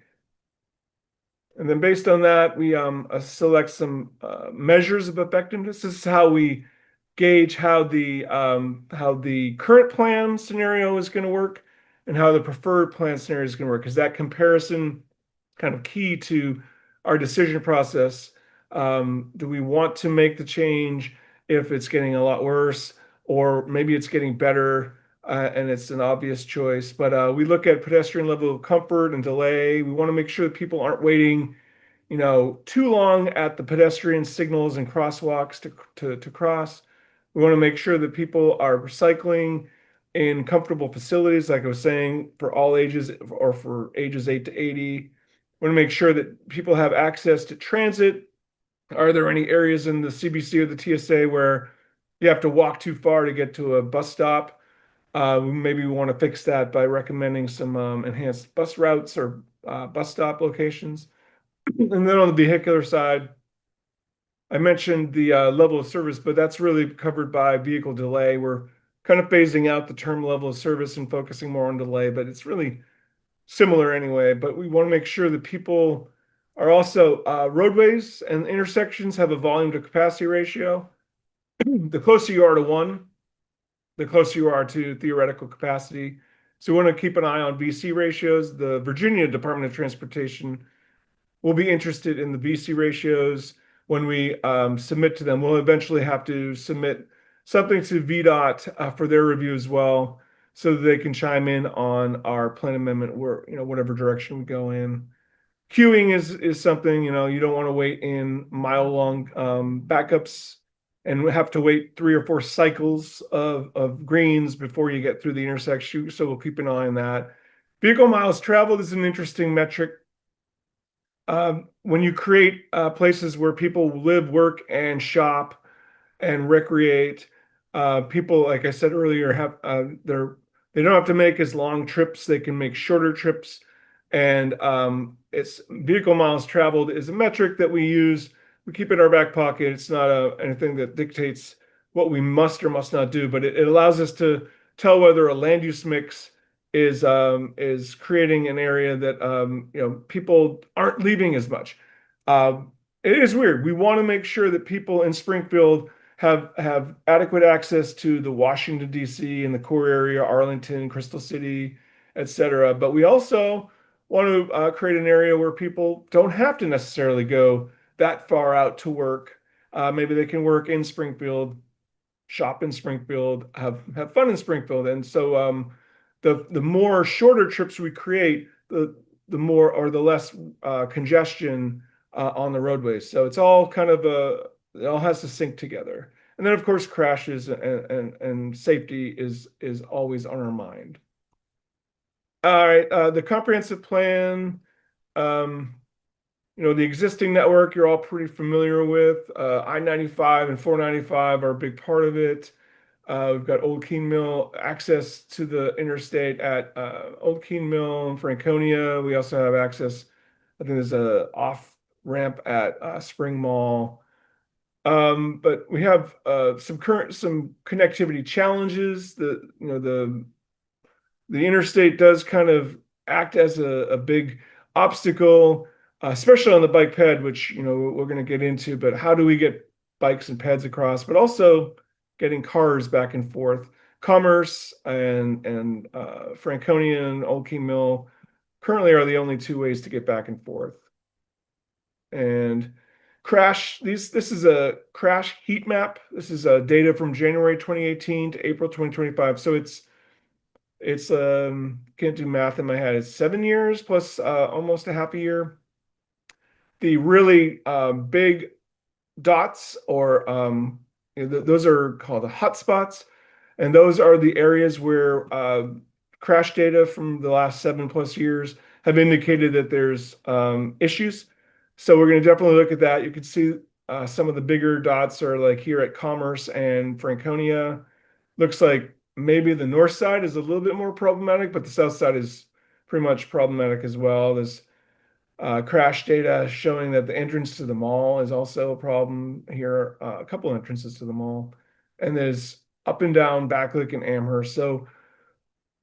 And then based on that, we select some measures of effectiveness. This is how we gauge how the current plan scenario is going to work and how the preferred plan scenario is going to work. Is that comparison kind of key to our decision process? Do we want to make the change if it's getting a lot worse, or maybe it's getting better and it's an obvious choice? But we look at pedestrian level of comfort and delay. We want to make sure that people aren't waiting, too long at the pedestrian signals and crosswalks to cross. We want to make sure that people are cycling in comfortable facilities, like I was saying, for all ages or for ages 8 to 80. We want to make sure that people have access to transit. Are there any areas in the CBC or the TSA where you have to walk too far to get to a bus stop? Maybe we want to fix that by recommending some enhanced bus routes or bus stop locations. And then on the vehicular side, I mentioned the level of service, but that's really covered by vehicle delay. We're kind of phasing out the term level of service and focusing more on delay, but it's really similar anyway. But we want to make sure that people are also roadways and intersections have a volume to capacity ratio. The closer you are to 1, the closer you are to theoretical capacity. So we want to keep an eye on VC ratios. The Virginia Department of Transportation will be interested in the VC ratios. when we submit to them. We'll eventually have to submit something to VDOT for their review as well, so that they can chime in on our plan amendment, where, whatever direction we go in. Queuing is something, you don't want to wait in mile-long backups and have to wait 3 or 4 cycles of greens before you get through the intersection. So we'll keep an eye on that. Vehicle miles traveled is an interesting metric. When you create places where people live, work, and shop and recreate, people, like I said earlier, have they don't have to make as long trips. They can make shorter trips. And it's vehicle miles traveled is a metric that we use. We keep it in our back pocket. It's not anything that dictates what we must or must not do, but it allows us to tell whether a land use mix is creating an area that people aren't leaving as much. It is weird. We want to make sure that people in Springfield have adequate access to the Washington, D.C. and the core area, Arlington, Crystal City, etc. But we also want to create an area where people don't have to necessarily go that far out to work. Maybe they can work in Springfield, shop in Springfield, have fun in Springfield. And so the more shorter trips we create, the more or the less congestion on the roadways. So it's all kind of it all has to sync together. And then, of course, crashes and safety is always on our mind. All right, the comprehensive plan, the existing network you're all pretty familiar with. I-95 and 495 are a big part of it. We've got Old Keene Mill, access to the interstate at Old Keene Mill and Franconia. We also have access, I think there's a off ramp at Spring Mall. But we have some connectivity challenges. The interstate does kind of act as a big obstacle, especially on the bike ped, which we're going to get into. But how do we get bikes and peds across? But also getting cars back and forth. Commerce and Franconia and Old Keene Mill currently are the only 2 ways to get back and forth. And crash, this is a crash heat map. This is data from January 2018 to April 2025. So it's can't do math in my head. It's 7 years plus almost a half a year. The really big dots, or those are called the hotspots, and those are the areas where crash data from the last 7+ years have indicated that there's issues. So we're going to definitely look at that. You can see some of the bigger dots are like here at Commerce and Franconia. Looks like maybe the north side is a little bit more problematic, but the south side is pretty much problematic as well. There's crash data showing that the entrance to the mall is also a problem here, a couple entrances to the mall. And there's up and down Backlick and Amherst. So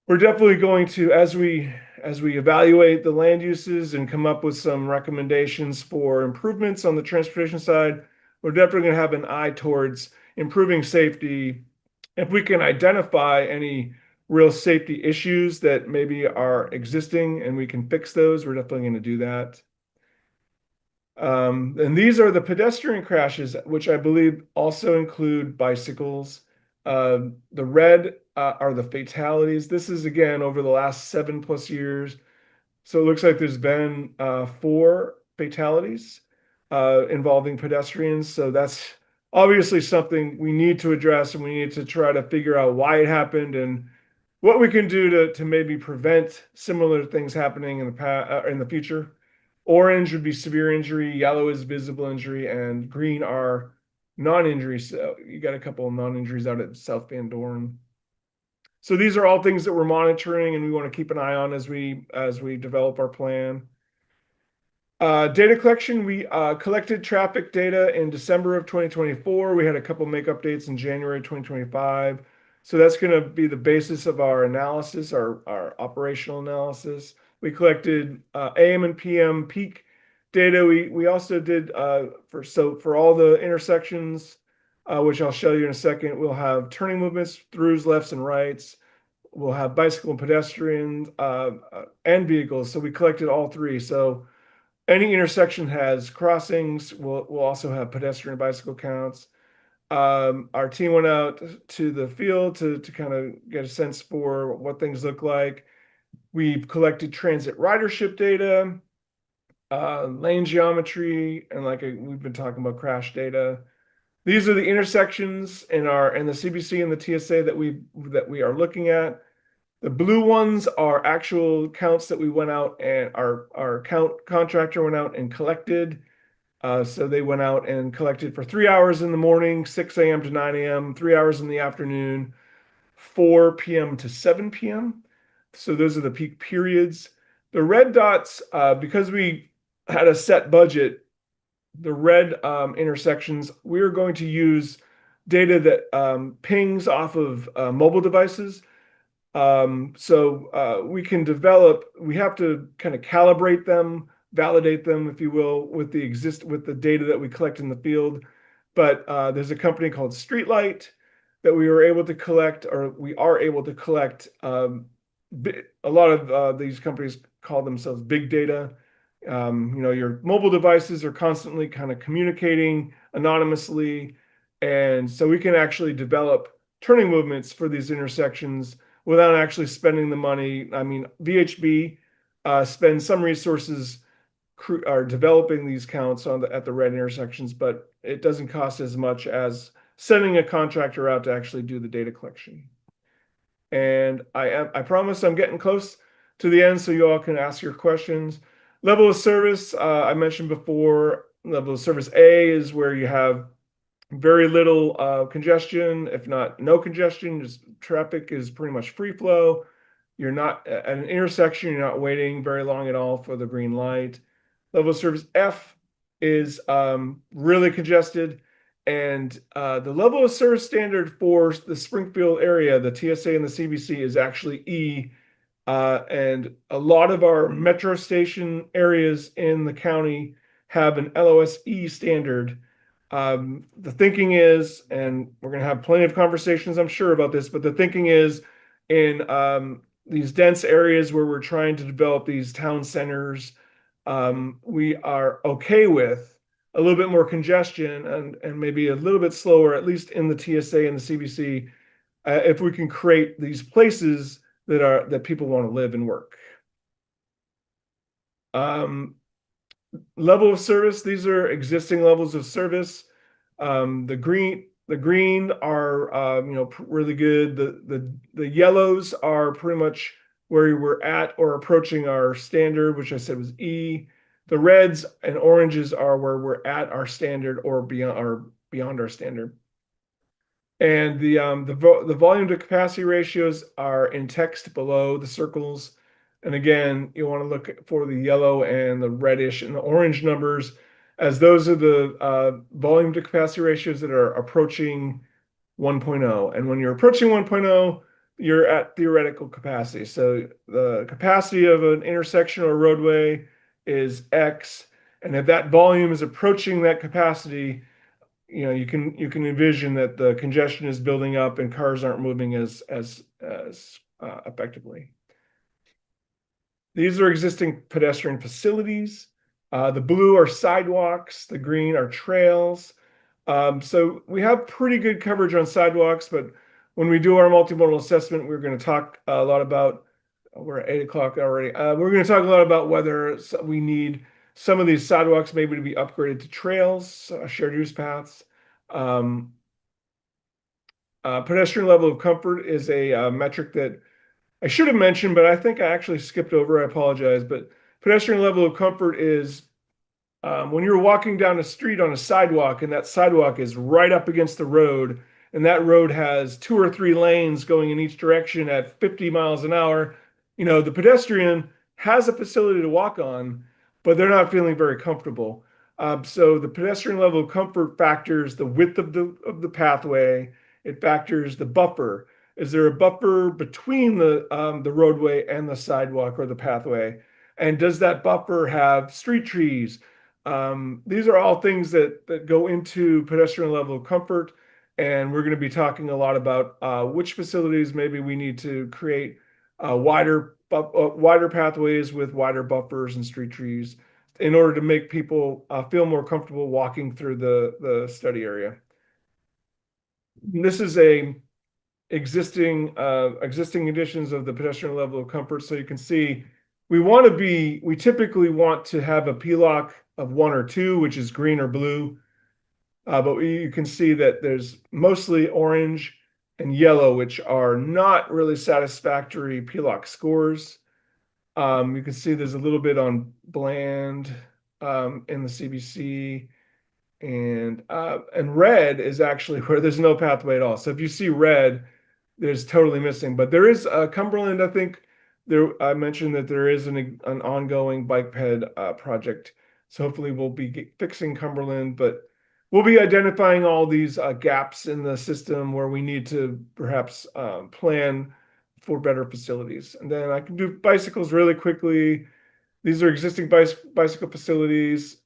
we're definitely going to, as we evaluate the land uses and come up with some recommendations for improvements on the transportation side, we're definitely going to have an eye towards improving safety. If we can identify any real safety issues that maybe are existing and we can fix those, we're definitely going to do that. And these are the pedestrian crashes, which I believe also include bicycles. The red are the fatalities. This is, again, over the last 7+ years. So it looks like there's been 4 fatalities involving pedestrians. So that's obviously something we need to address, and we need to try to figure out why it happened and what we can do to maybe prevent similar things happening in the future. Orange would be severe injury, yellow is visible injury, and green are non-injury. So you got a couple of non-injuries out at South Van Dorn. So these are all things that we're monitoring and we want to keep an eye on as we develop our plan. Data collection, we collected traffic data in December of 2024. We had a couple make updates in January 2025. So that's going to be the basis of our analysis, our operational analysis. We collected AM and PM peak data. We also did for all the intersections, which I'll show you in a second. We'll have turning movements, throughs, lefts and rights. We'll have bicycle and pedestrians and vehicles. So we collected all 3. So Any intersection has crossings. We'll also have pedestrian and bicycle counts. Our team went out to the field to kind of get a sense for what things look like. We've collected transit ridership data, lane geometry, and we've been talking about crash data. These are the intersections in the CBC and the TSA that we are looking at. The blue ones are actual counts that we went out and our contractor went out and collected. So they went out and collected for 3 hours in the morning, 6 a.m. to 9 a.m., 3 hours in the afternoon, 4 p.m. to 7 p.m. So those are the peak periods. The red dots, because we had a set budget, the red intersections, we're going to use data that pings off of mobile devices. So we can we have to kind of calibrate them, validate them, if you will, with the data that we collect in the field. But there's a company called Streetlight that we are able to collect. A lot of these companies call themselves big data. Your mobile devices are constantly kind of communicating anonymously, and so we can actually develop turning movements for these intersections without actually spending the money. I mean, VHB spends some resources are developing these counts at the red intersections, but it doesn't cost as much as sending a contractor out to actually do the data collection. And I promise I'm getting close to the end so you all can ask your questions. Level of service, I mentioned before, level of service A is where you have very little congestion, if not no congestion. Just traffic is pretty much free flow. You're not at an intersection, you're not waiting very long at all for the green light. Level of service F is really congested. And the level of service standard for the Springfield area, the TSA and the CBC, is actually E. And a lot of our metro station areas in the county have an LOS E standard. The thinking is, and we're going to have plenty of conversations, I'm sure, about this, but the thinking is in these dense areas where we're trying to develop these town centers, we are okay with a little bit more congestion and maybe a little bit slower, at least in the TSA and the CBC, if we can create these places that people want to live and work. Level of service, these are existing levels of service. The green are really good. The yellows are pretty much where we're at or approaching our standard, which I said was E. The reds and oranges are where we're at our standard or beyond our standard. And the volume to capacity ratios are in text below the circles. And again, you want to look for the yellow and the reddish and the orange numbers, as those are the volume to capacity ratios that are approaching 1.0. And when you're approaching 1.0, you're at theoretical capacity. So the capacity of an intersection or roadway is X. And if that volume is approaching that capacity, you can envision that the congestion is building up and cars aren't moving as effectively. These are existing pedestrian facilities. The blue are sidewalks, the green are trails. So we have pretty good coverage on sidewalks, but when we do our multimodal assessment, we're going to talk a lot about, we're at 8 o'clock already. We're going to talk a lot about whether we need some of these sidewalks maybe to be upgraded to trails, shared use paths. Pedestrian level of comfort is a metric that I should have mentioned, but I think I actually skipped over. I apologize. But pedestrian level of comfort is when you're walking down a street on a sidewalk and that sidewalk is right up against the road and that road has 2 or 3 lanes going in each direction at 50 miles an hour, the pedestrian has a facility to walk on, but they're not feeling very comfortable. So the pedestrian level of comfort factors the width of the pathway. It factors the buffer. Is there a buffer between the roadway and the sidewalk or the pathway? And does that buffer have street trees? These are all things that go into pedestrian level of comfort. And we're going to be talking a lot about which facilities maybe we need to create wider pathways with wider buffers and street trees in order to make people feel more comfortable walking through the study area. This is a existing conditions of the pedestrian level of comfort. So you can see we typically want to have a PLOC of 1 or 2, which is green or blue. But you can see that there's mostly orange and yellow, which are not really satisfactory PLOC scores. You can see there's a little bit on bland in the CBC, and red is actually where there's no pathway at all. So if you see red, there's totally missing. But there is Cumberland. I think I mentioned that there is an ongoing bike ped project. So hopefully we'll be fixing Cumberland, but we'll be identifying all these gaps in the system where we need to perhaps plan for better facilities. And then I can do bicycles really quickly. These are existing bicycle facilities.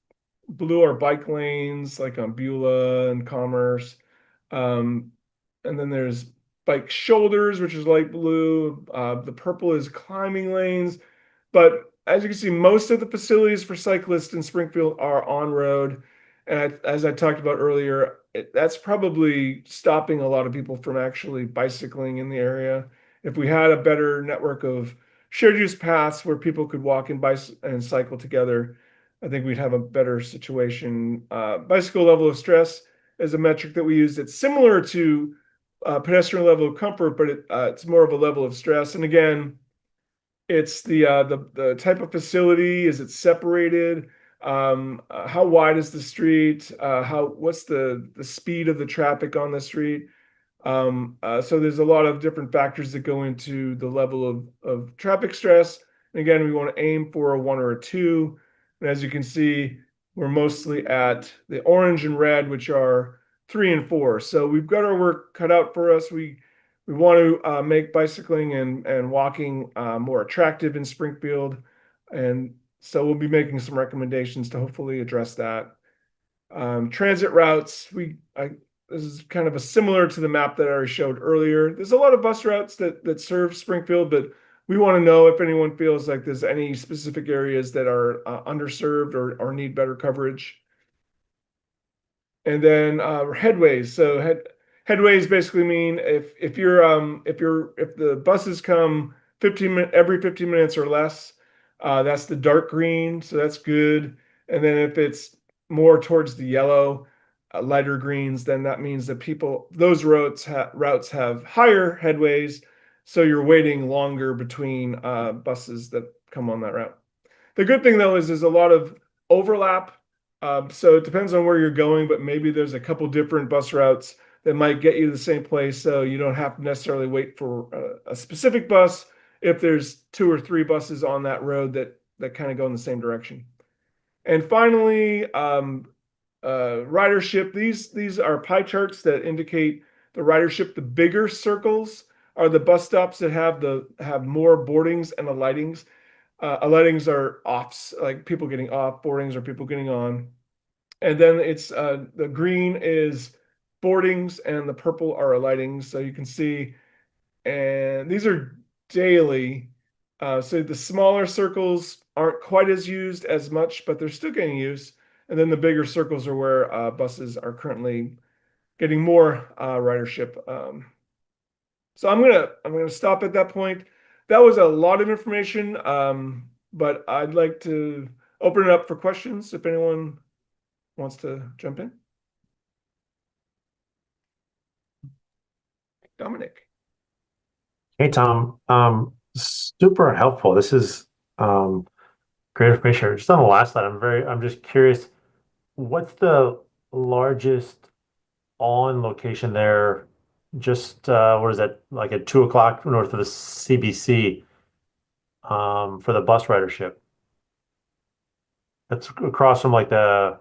Blue are bike lanes like on Beulah and Commerce. And then there's bike shoulders, which is light blue. The purple is climbing lanes. But as you can see, most of the facilities for cyclists in Springfield are on road. And as I talked about earlier, that's probably stopping a lot of people from actually bicycling in the area. If we had a better network of shared use paths where people could walk and cycle together, I think we'd have a better situation. Bicycle level of stress is a metric that we use. It's similar to pedestrian level of comfort, but it's more of a level of stress. And again, it's the type of facility. Is it separated? How wide is the street? What's the speed of the traffic on the street? So there's a lot of different factors that go into the level of traffic stress. And again, we want to aim for a 1 or a 2. And as you can see, we're mostly at the orange and red, which are 3 and 4. So we've got our work cut out for us. We want to make bicycling and walking more attractive in Springfield. And so we'll be making some recommendations to hopefully address that. Transit routes, this is kind of similar to the map that I already showed earlier. There's a lot of bus routes that serve Springfield, but we want to know if anyone feels like there's any specific areas that are underserved or need better coverage. And then headways. So headways basically mean if the buses come every 15 minutes or less, that's the dark green, so that's good. And then if it's more towards the yellow, lighter greens, then that means that those routes have higher headways, so you're waiting longer between buses that come on that route. The good thing though is there's a lot of overlap. So it depends on where you're going, but maybe there's a couple different bus routes that might get you to the same place, so you don't have to necessarily wait for a specific bus if there's 2 or 3 buses on that road that kind of go in the same direction. And finally, ridership. These are pie charts that indicate the ridership. The bigger circles are the bus stops that have more boardings and alightings. Alightings are offs, like people getting off. Boardings are people getting on. And then it's the green is boardings and the purple are alightings. So you can see, and these are daily. So the smaller circles aren't quite as used as much, but they're still getting used. And then the bigger circles are where buses are currently getting more ridership. So I'm gonna stop at that point. That was a lot of information, but I'd like to open it up for questions if anyone wants to jump in. Dominic. Hey, Tom. Super helpful. This is great information. Just on the last slide, I'm just curious, what's the largest on location there? Just what is that, like at 2 o'clock north of the CBC for the bus ridership? That's across from like the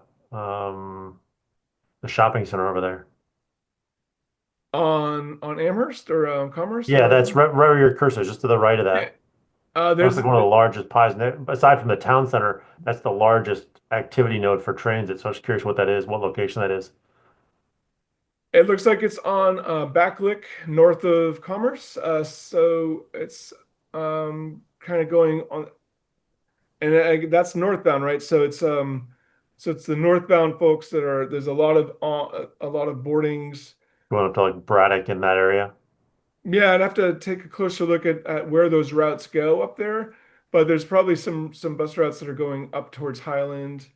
shopping center over there. On Amherst or Commerce? Yeah, that's right where your cursor is, just to the right of that. That's There's like one of the largest pies. Aside from the town center, that's the largest activity node for transit. So I was curious what that is, what location that is. It looks like it's on Backlick, north of Commerce. So it's kind of going on. and that's northbound, right? So it's the northbound folks that are, there's a lot of boardings. Going up to like Braddock in that area. Yeah, I'd have to take a closer look at where those routes go up there, but there's probably some bus routes that are going up towards Highland.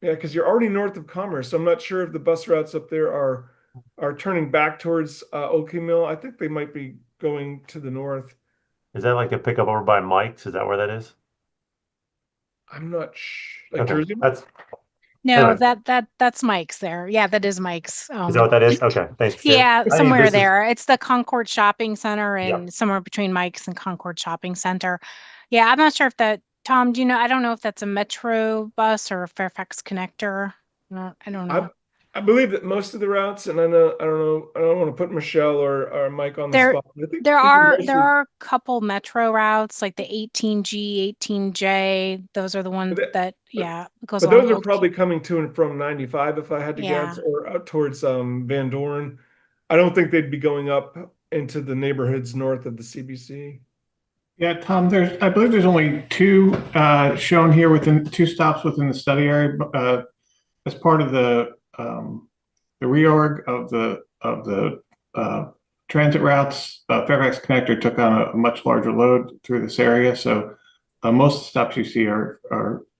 Yeah, because you're already north of Commerce, so I'm not sure if the bus routes up there are turning back towards Oakley Mill. I think they might be going to the north. Is that like a pickup over by Mike's? Is that where that is? I'm not like Okay, Jersey. that's, No, anyway. that's Mike's there. Yeah, that is Mike's. Is that what that is? Okay, thanks. Jen. Yeah, I think somewhere this is- there. It's the Concord Shopping Center and Yep. somewhere between Mike's and Concord Shopping Center. Yeah, I'm not sure if that, Tom, do you know? I don't know if that's a Metro bus or a Fairfax connector. No, I don't know. I believe that most of the routes, and I don't want to put Michelle or Mike on the There- spot. But I think There mostly- are a couple Metro routes like the 18G, 18J. Those are the ones that goes But along those are Oak- probably coming to and from 95, if I had to Yeah. guess, or out towards Van Dorn. I don't think they'd be going up into the neighborhoods north of the CBC. Yeah, Tom, I believe there's only two shown here within two stops within the study area. As part of the reorg of the transit routes, Fairfax Connector took on a much larger load through this area. So most of the stops you see are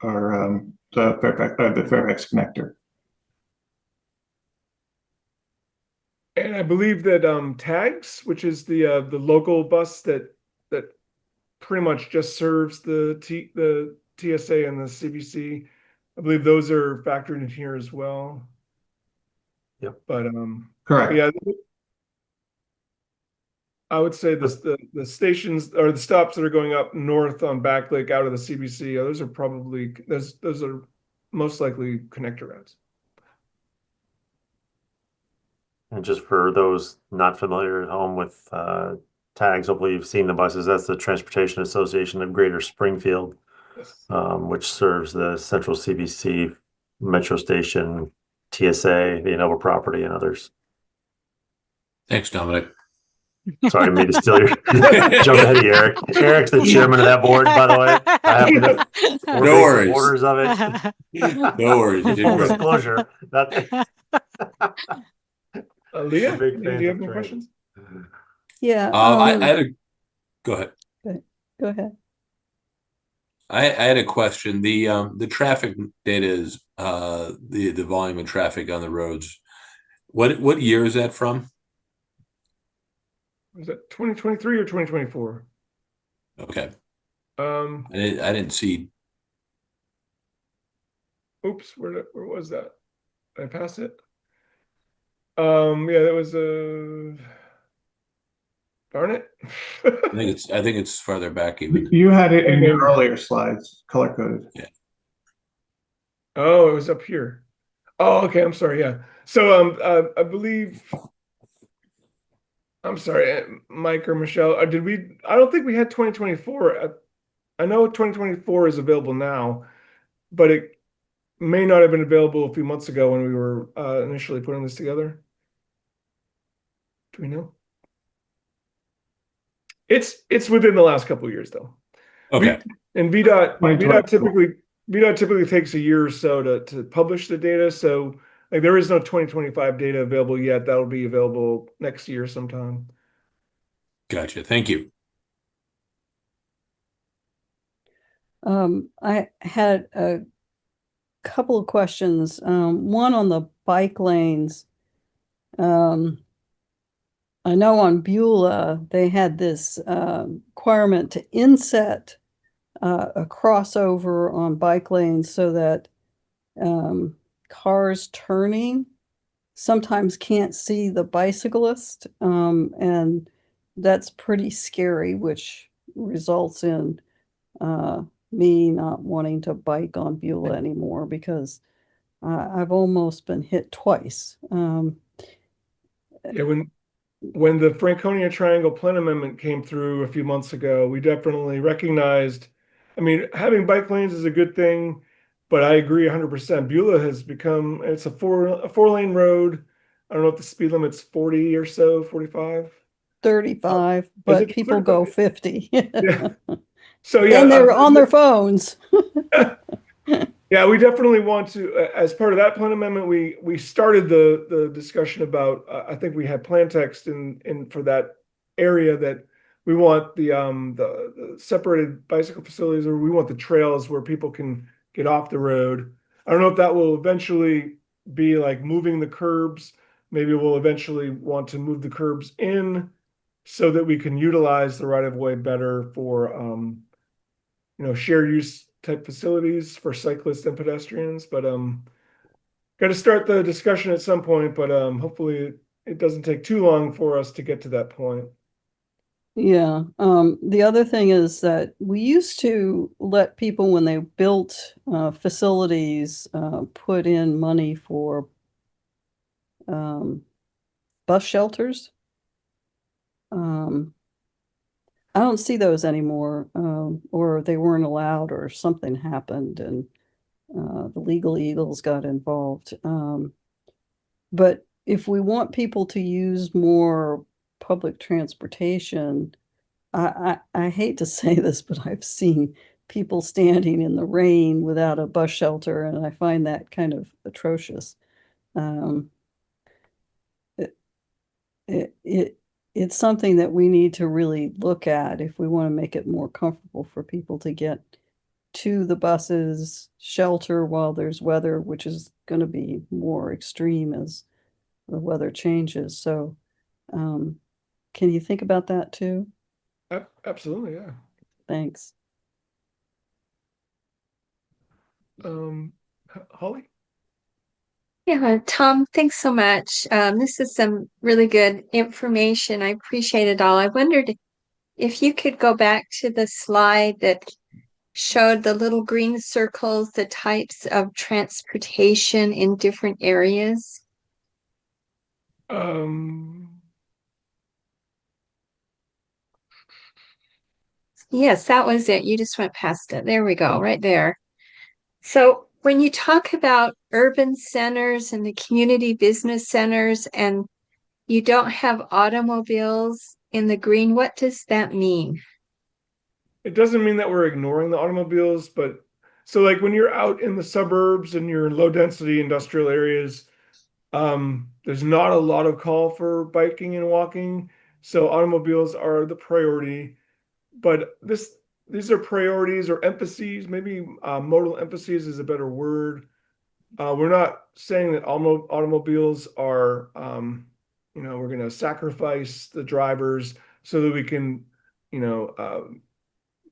the Fairfax Connector. And I believe that Tags, which is the local bus that pretty much just serves the TSA and the CBC, I believe those are factored in here as well. Yep. But Correct. yeah, I would say the stations or the stops that are going up north on Back Lake out of the CBC, those are probably those are most likely connector routes. And just for those not familiar at home with tags, hopefully you've seen the buses. That's the Transportation Association of Greater Springfield, Yes. which serves the Central CBC, Metro Station, TSA, the Innova property, and others. Thanks, Dominic. Sorry, I made to steal your jump ahead of you, Eric. Eric's the chairman of that board, by the way. I happen to we're No big worries. supporters of it. No worries. You did Full great. disclosure. Leah, We're big do fans you of have any trains. questions? Yeah. I had a go ahead. Go ahead. I had a question. The traffic data is the volume of traffic on the roads. What year is that from? Was that 2023 or 2024? Okay. I didn't see. Oops, where was that? Did I pass it? Yeah, that was darn it. I think it's farther back even. You had it in your earlier slides, color coded. Yeah. Oh, it was up here. Oh, okay. I'm sorry. Yeah. So I believe. I'm sorry, Mike or Michelle. Did we? I don't think we had 2024. I know 2024 is available now, but it may not have been available a few months ago when we were initially putting this together. Do we know? It's within the last couple of years, though. Okay. And VDOT typically takes a year or so to publish the data. So like there is no 2025 data available yet. That'll be available next year sometime. Gotcha. Thank you. I had a couple of questions. One on the bike lanes. I know on Beulah, they had this requirement to inset a crossover on bike lanes so that cars turning sometimes can't see the bicyclist. And that's pretty scary, which results in me not wanting to bike on Beulah anymore because I've almost been hit twice. Yeah, when the Franconia Triangle Plan Amendment came through a few months ago, we definitely recognized, I mean, having bike lanes is a good thing, but I agree 100%. Beulah has become, it's a four-lane road. I don't know if the speed limit's 40 or so, 45. 35, but it people 35? go 50. Yeah. So yeah, And they were on their phones. so They were on their phones. yeah, we definitely want to, as part of that plan amendment, we started the discussion about, I think we had plan text in for that area that we want the separated bicycle facilities, or we want the trails where people can get off the road. I don't know if that will eventually be like moving the curbs. Maybe we'll eventually want to move the curbs in so that we can utilize the right of way better for share use type facilities for cyclists and pedestrians. But got to start the discussion at some point, but hopefully it doesn't take too long for us to get to that point. Yeah. The other thing is that we used to let people, when they built facilities, put in money for bus shelters. I don't see those anymore, or they weren't allowed, or something happened, and the Legal Eagles got involved. But if we want people to use more public transportation, I hate to say this, but I've seen people standing in the rain without a bus shelter, and I find that kind of atrocious. It's something that we need to really look at if we want to make it more comfortable for people to get to the buses, shelter while there's weather, which is going to be more extreme as the weather changes. So, can you think about that too? Absolutely, yeah. Thanks. Holly? Yeah, Tom, thanks so much. This is some really good information. I appreciate it all. I wondered if you could go back to the slide that showed the little green circles, the types of transportation in different areas. Yes, that was it. You just went past it. There we go, right there. So when you talk about urban centers and the community business centers, and you don't have automobiles in the green, what does that mean? It doesn't mean that we're ignoring the automobiles, but so like when you're out in the suburbs and you're in low density industrial areas, there's not a lot of call for biking and walking. So automobiles are the priority, but these are priorities or emphases, maybe modal emphases is a better word. We're not saying that automobiles are, we're going to sacrifice the drivers so that we can,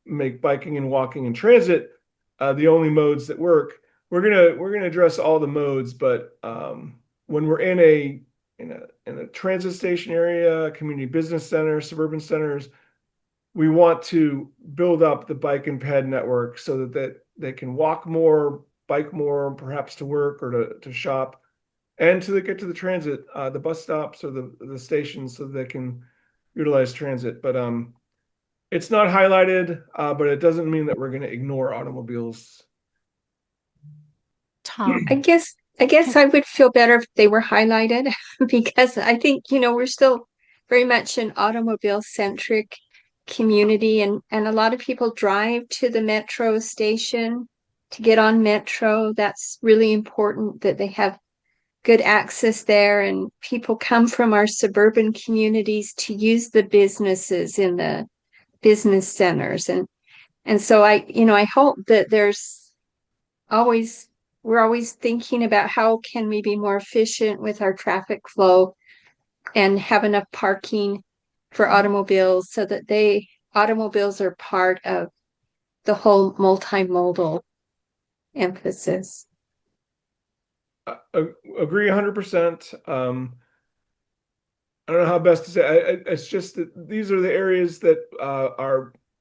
make biking and walking and transit the only modes that work. We're gonna address all the modes, but when we're in a transit station area, community business center, suburban centers, we want to build up the bike and ped network so that they can walk more, bike more, perhaps to work or to shop, and to get to the transit, the bus stops or the stations, so they can utilize transit. But it's not highlighted, but it doesn't mean that we're going to ignore automobiles. Tom, I guess I would feel better if they were highlighted because I think, we're still very much an automobile centric community, and a lot of people drive to the metro station to get on metro. That's really important that they have good access there, and people come from our suburban communities to use the businesses in the business centers. And so I hope that we're always thinking about how can we be more efficient with our traffic flow and have enough parking for automobiles so that automobiles are part of the whole multimodal emphasis. Agree 100%. I don't know how best to say. It's just that these are the areas that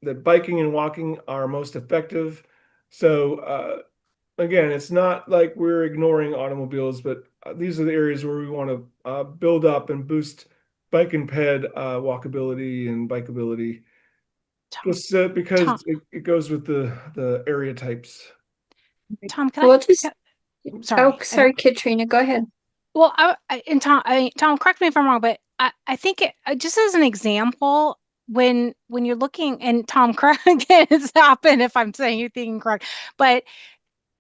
that biking and walking are most effective. So again, it's not like we're ignoring automobiles, but these are the areas where we want to build up and boost bike and ped walkability and bikeability. Just because it goes with the area types. Tom, sorry, Katrina, go ahead. Well, Tom, correct me if I'm wrong, but I think just as an example, when you're looking, and Tom, correct, stop in if I'm saying anything incorrect, but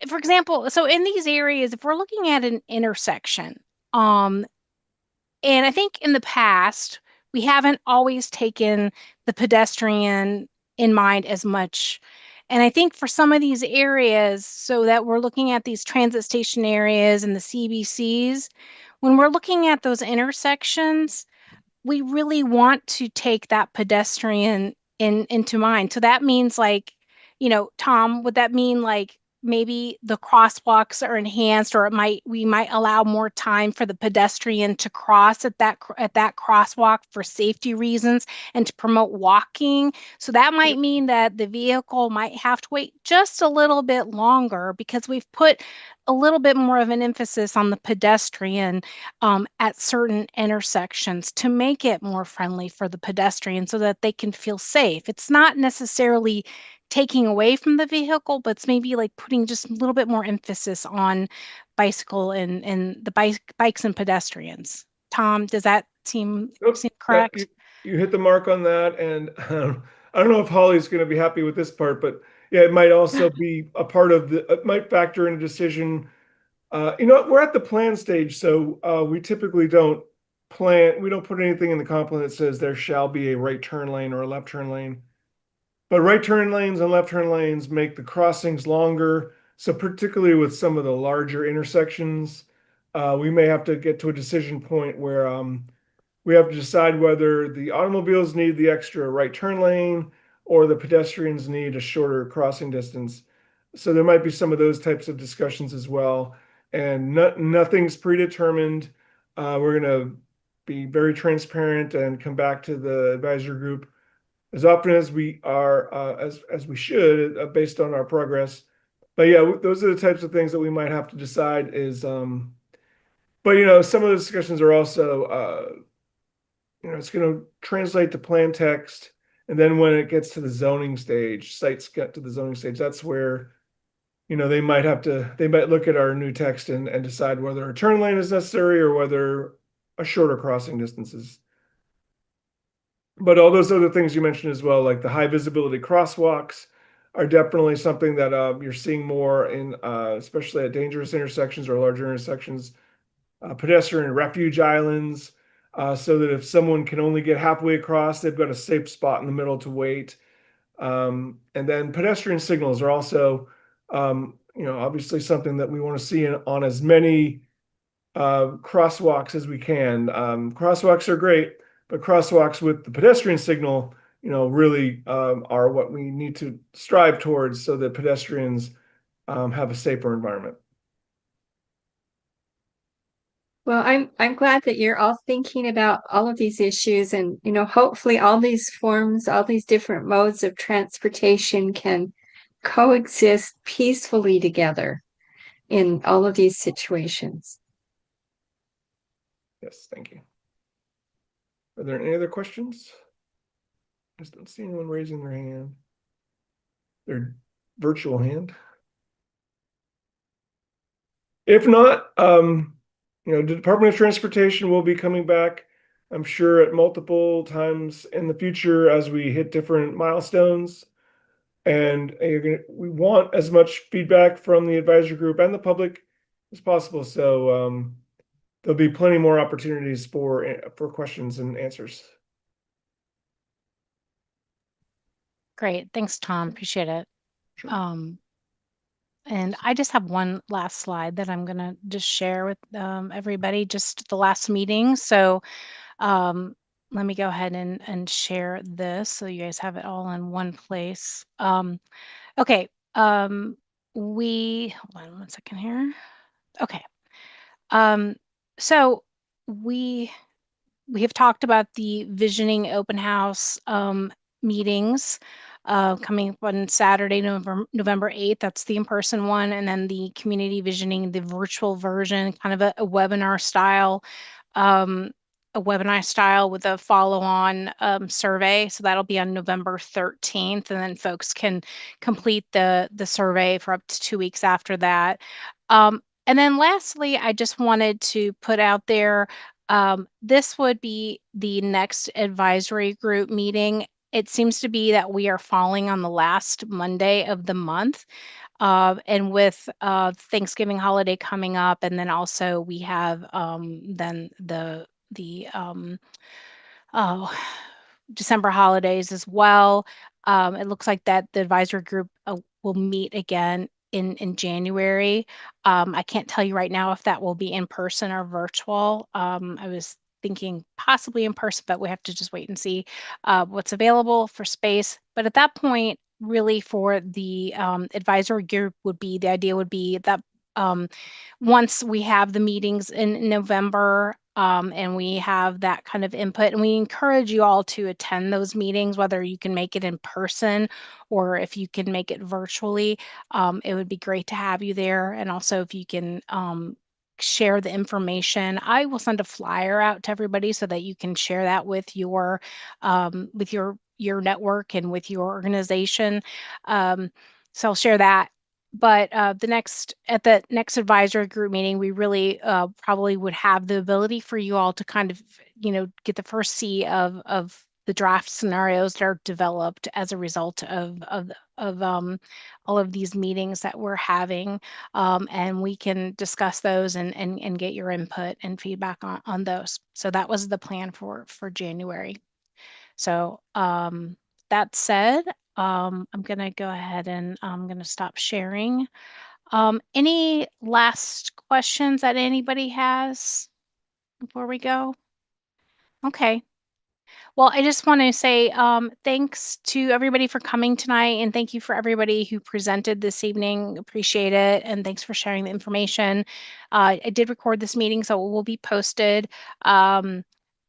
for example, so in these areas, if we're looking at an intersection, and I think in the past, we haven't always taken the pedestrian in mind as much. And I think for some of these areas, so that we're looking at these transit station areas and the CBCs, when we're looking at those intersections, we really want to take that pedestrian into mind. So that means like, Tom, would that mean like maybe the crosswalks are enhanced, or we might allow more time for the pedestrian to cross at that crosswalk for safety reasons and to promote walking? So that might mean that the vehicle might have to wait just a little bit longer because we've put a little bit more of an emphasis on the pedestrian at certain intersections to make it more friendly for the pedestrian so that they can feel safe. It's not necessarily taking away from the vehicle, but it's maybe like putting just a little bit more emphasis on bicycle and the bikes and pedestrians. Tom, does that seem correct? Yeah, you hit the mark on that. And I don't know if Holly's going to be happy with this part, but yeah, it might also be a part of it might factor in a decision. We're at the plan stage, so we typically don't we don't put anything in the comp plan that says there shall be a right turn lane or a left turn lane. But right turn lanes and left turn lanes make the crossings longer. So particularly with some of the larger intersections, we may have to get to a decision point where we have to decide whether the automobiles need the extra right turn lane or the pedestrians need a shorter crossing distance. So there might be some of those types of discussions as well. And nothing's predetermined. We're going to be very transparent and come back to the advisory group as often as we are, as we should, based on our progress. But yeah, those are the types of things that we might have to decide is, but some of the discussions are also, it's going to translate to plan text. And then when it gets to the zoning stage, sites get to the zoning stage, that's where, they might look at our new text and decide whether a turn lane is necessary or whether a shorter crossing distance is. But all those other things you mentioned as well, like the high visibility crosswalks, are definitely something that you're seeing more in, especially at dangerous intersections or larger intersections, pedestrian refuge islands, so that if someone can only get halfway across, they've got a safe spot in the middle to wait. And then pedestrian signals are also, obviously something that we want to see on as many crosswalks as we can. Crosswalks are great, but crosswalks with the pedestrian signal, really are what we need to strive towards so that pedestrians have a safer environment. Well, I'm glad that you're all thinking about all of these issues, and hopefully all these forms, all these different modes of transportation can coexist peacefully together in all of these situations. Yes, thank you. Are there any other questions? I just don't see anyone raising their hand. Their virtual hand. If not, the Department of Transportation will be coming back, I'm sure, at multiple times in the future as we hit different milestones. And we want as much feedback from the advisory group and the public as possible. So there'll be plenty more opportunities for questions and answers. Great. Thanks, Tom. Appreciate it. Sure. And I just have one last slide that I'm going to just share with everybody, just the last meeting. So let me go ahead and share this so you guys have it all in one place. Okay. Hold on one second here. Okay. So we have talked about the visioning open house meetings coming up on Saturday, November 8th. That's the in-person one. And then the community visioning, the virtual version, kind of a webinar style, with a follow-on survey. So that'll be on November 13th. And then folks can complete the survey for up to 2 weeks after that. And then lastly, I just wanted to put out there, this would be the next advisory group meeting. It seems to be that we are falling on the last Monday of the month. And with Thanksgiving holiday coming up, and then also we have then the oh, December holidays as well. It looks like that the advisory group will meet again in January. I can't tell you right now if that will be in person or virtual. I was thinking possibly in person, but we have to just wait and see what's available for space. But at that point, really for the advisory group the idea would be that once we have the meetings in November, and we have that kind of input, and we encourage you all to attend those meetings, whether you can make it in person or if you can make it virtually. It would be great to have you there. And also if you can share the information. I will send a flyer out to everybody so that you can share that with your network and with your organization. So I'll share that. But at the next advisory group meeting, we really probably would have the ability for you all to kind of, get the first see of the draft scenarios that are developed as a result of all of these meetings that we're having, and we can discuss those and get your input and feedback on those. So that was the plan for January. So that said, I'm going to go ahead and I'm going to stop sharing. Any last questions that anybody has before we go? Okay. Well, I just want to say thanks to everybody for coming tonight, and thank you for everybody who presented this evening. Appreciate it, and thanks for sharing the information. I did record this meeting, so it will be posted.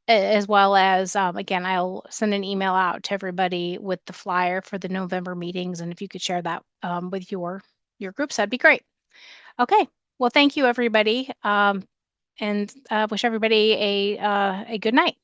As well as, again, I'll send an email out to everybody with the flyer for the November meetings. And if you could share that with your groups, that'd be great. Okay. Well, thank you, everybody. And wish everybody a good night.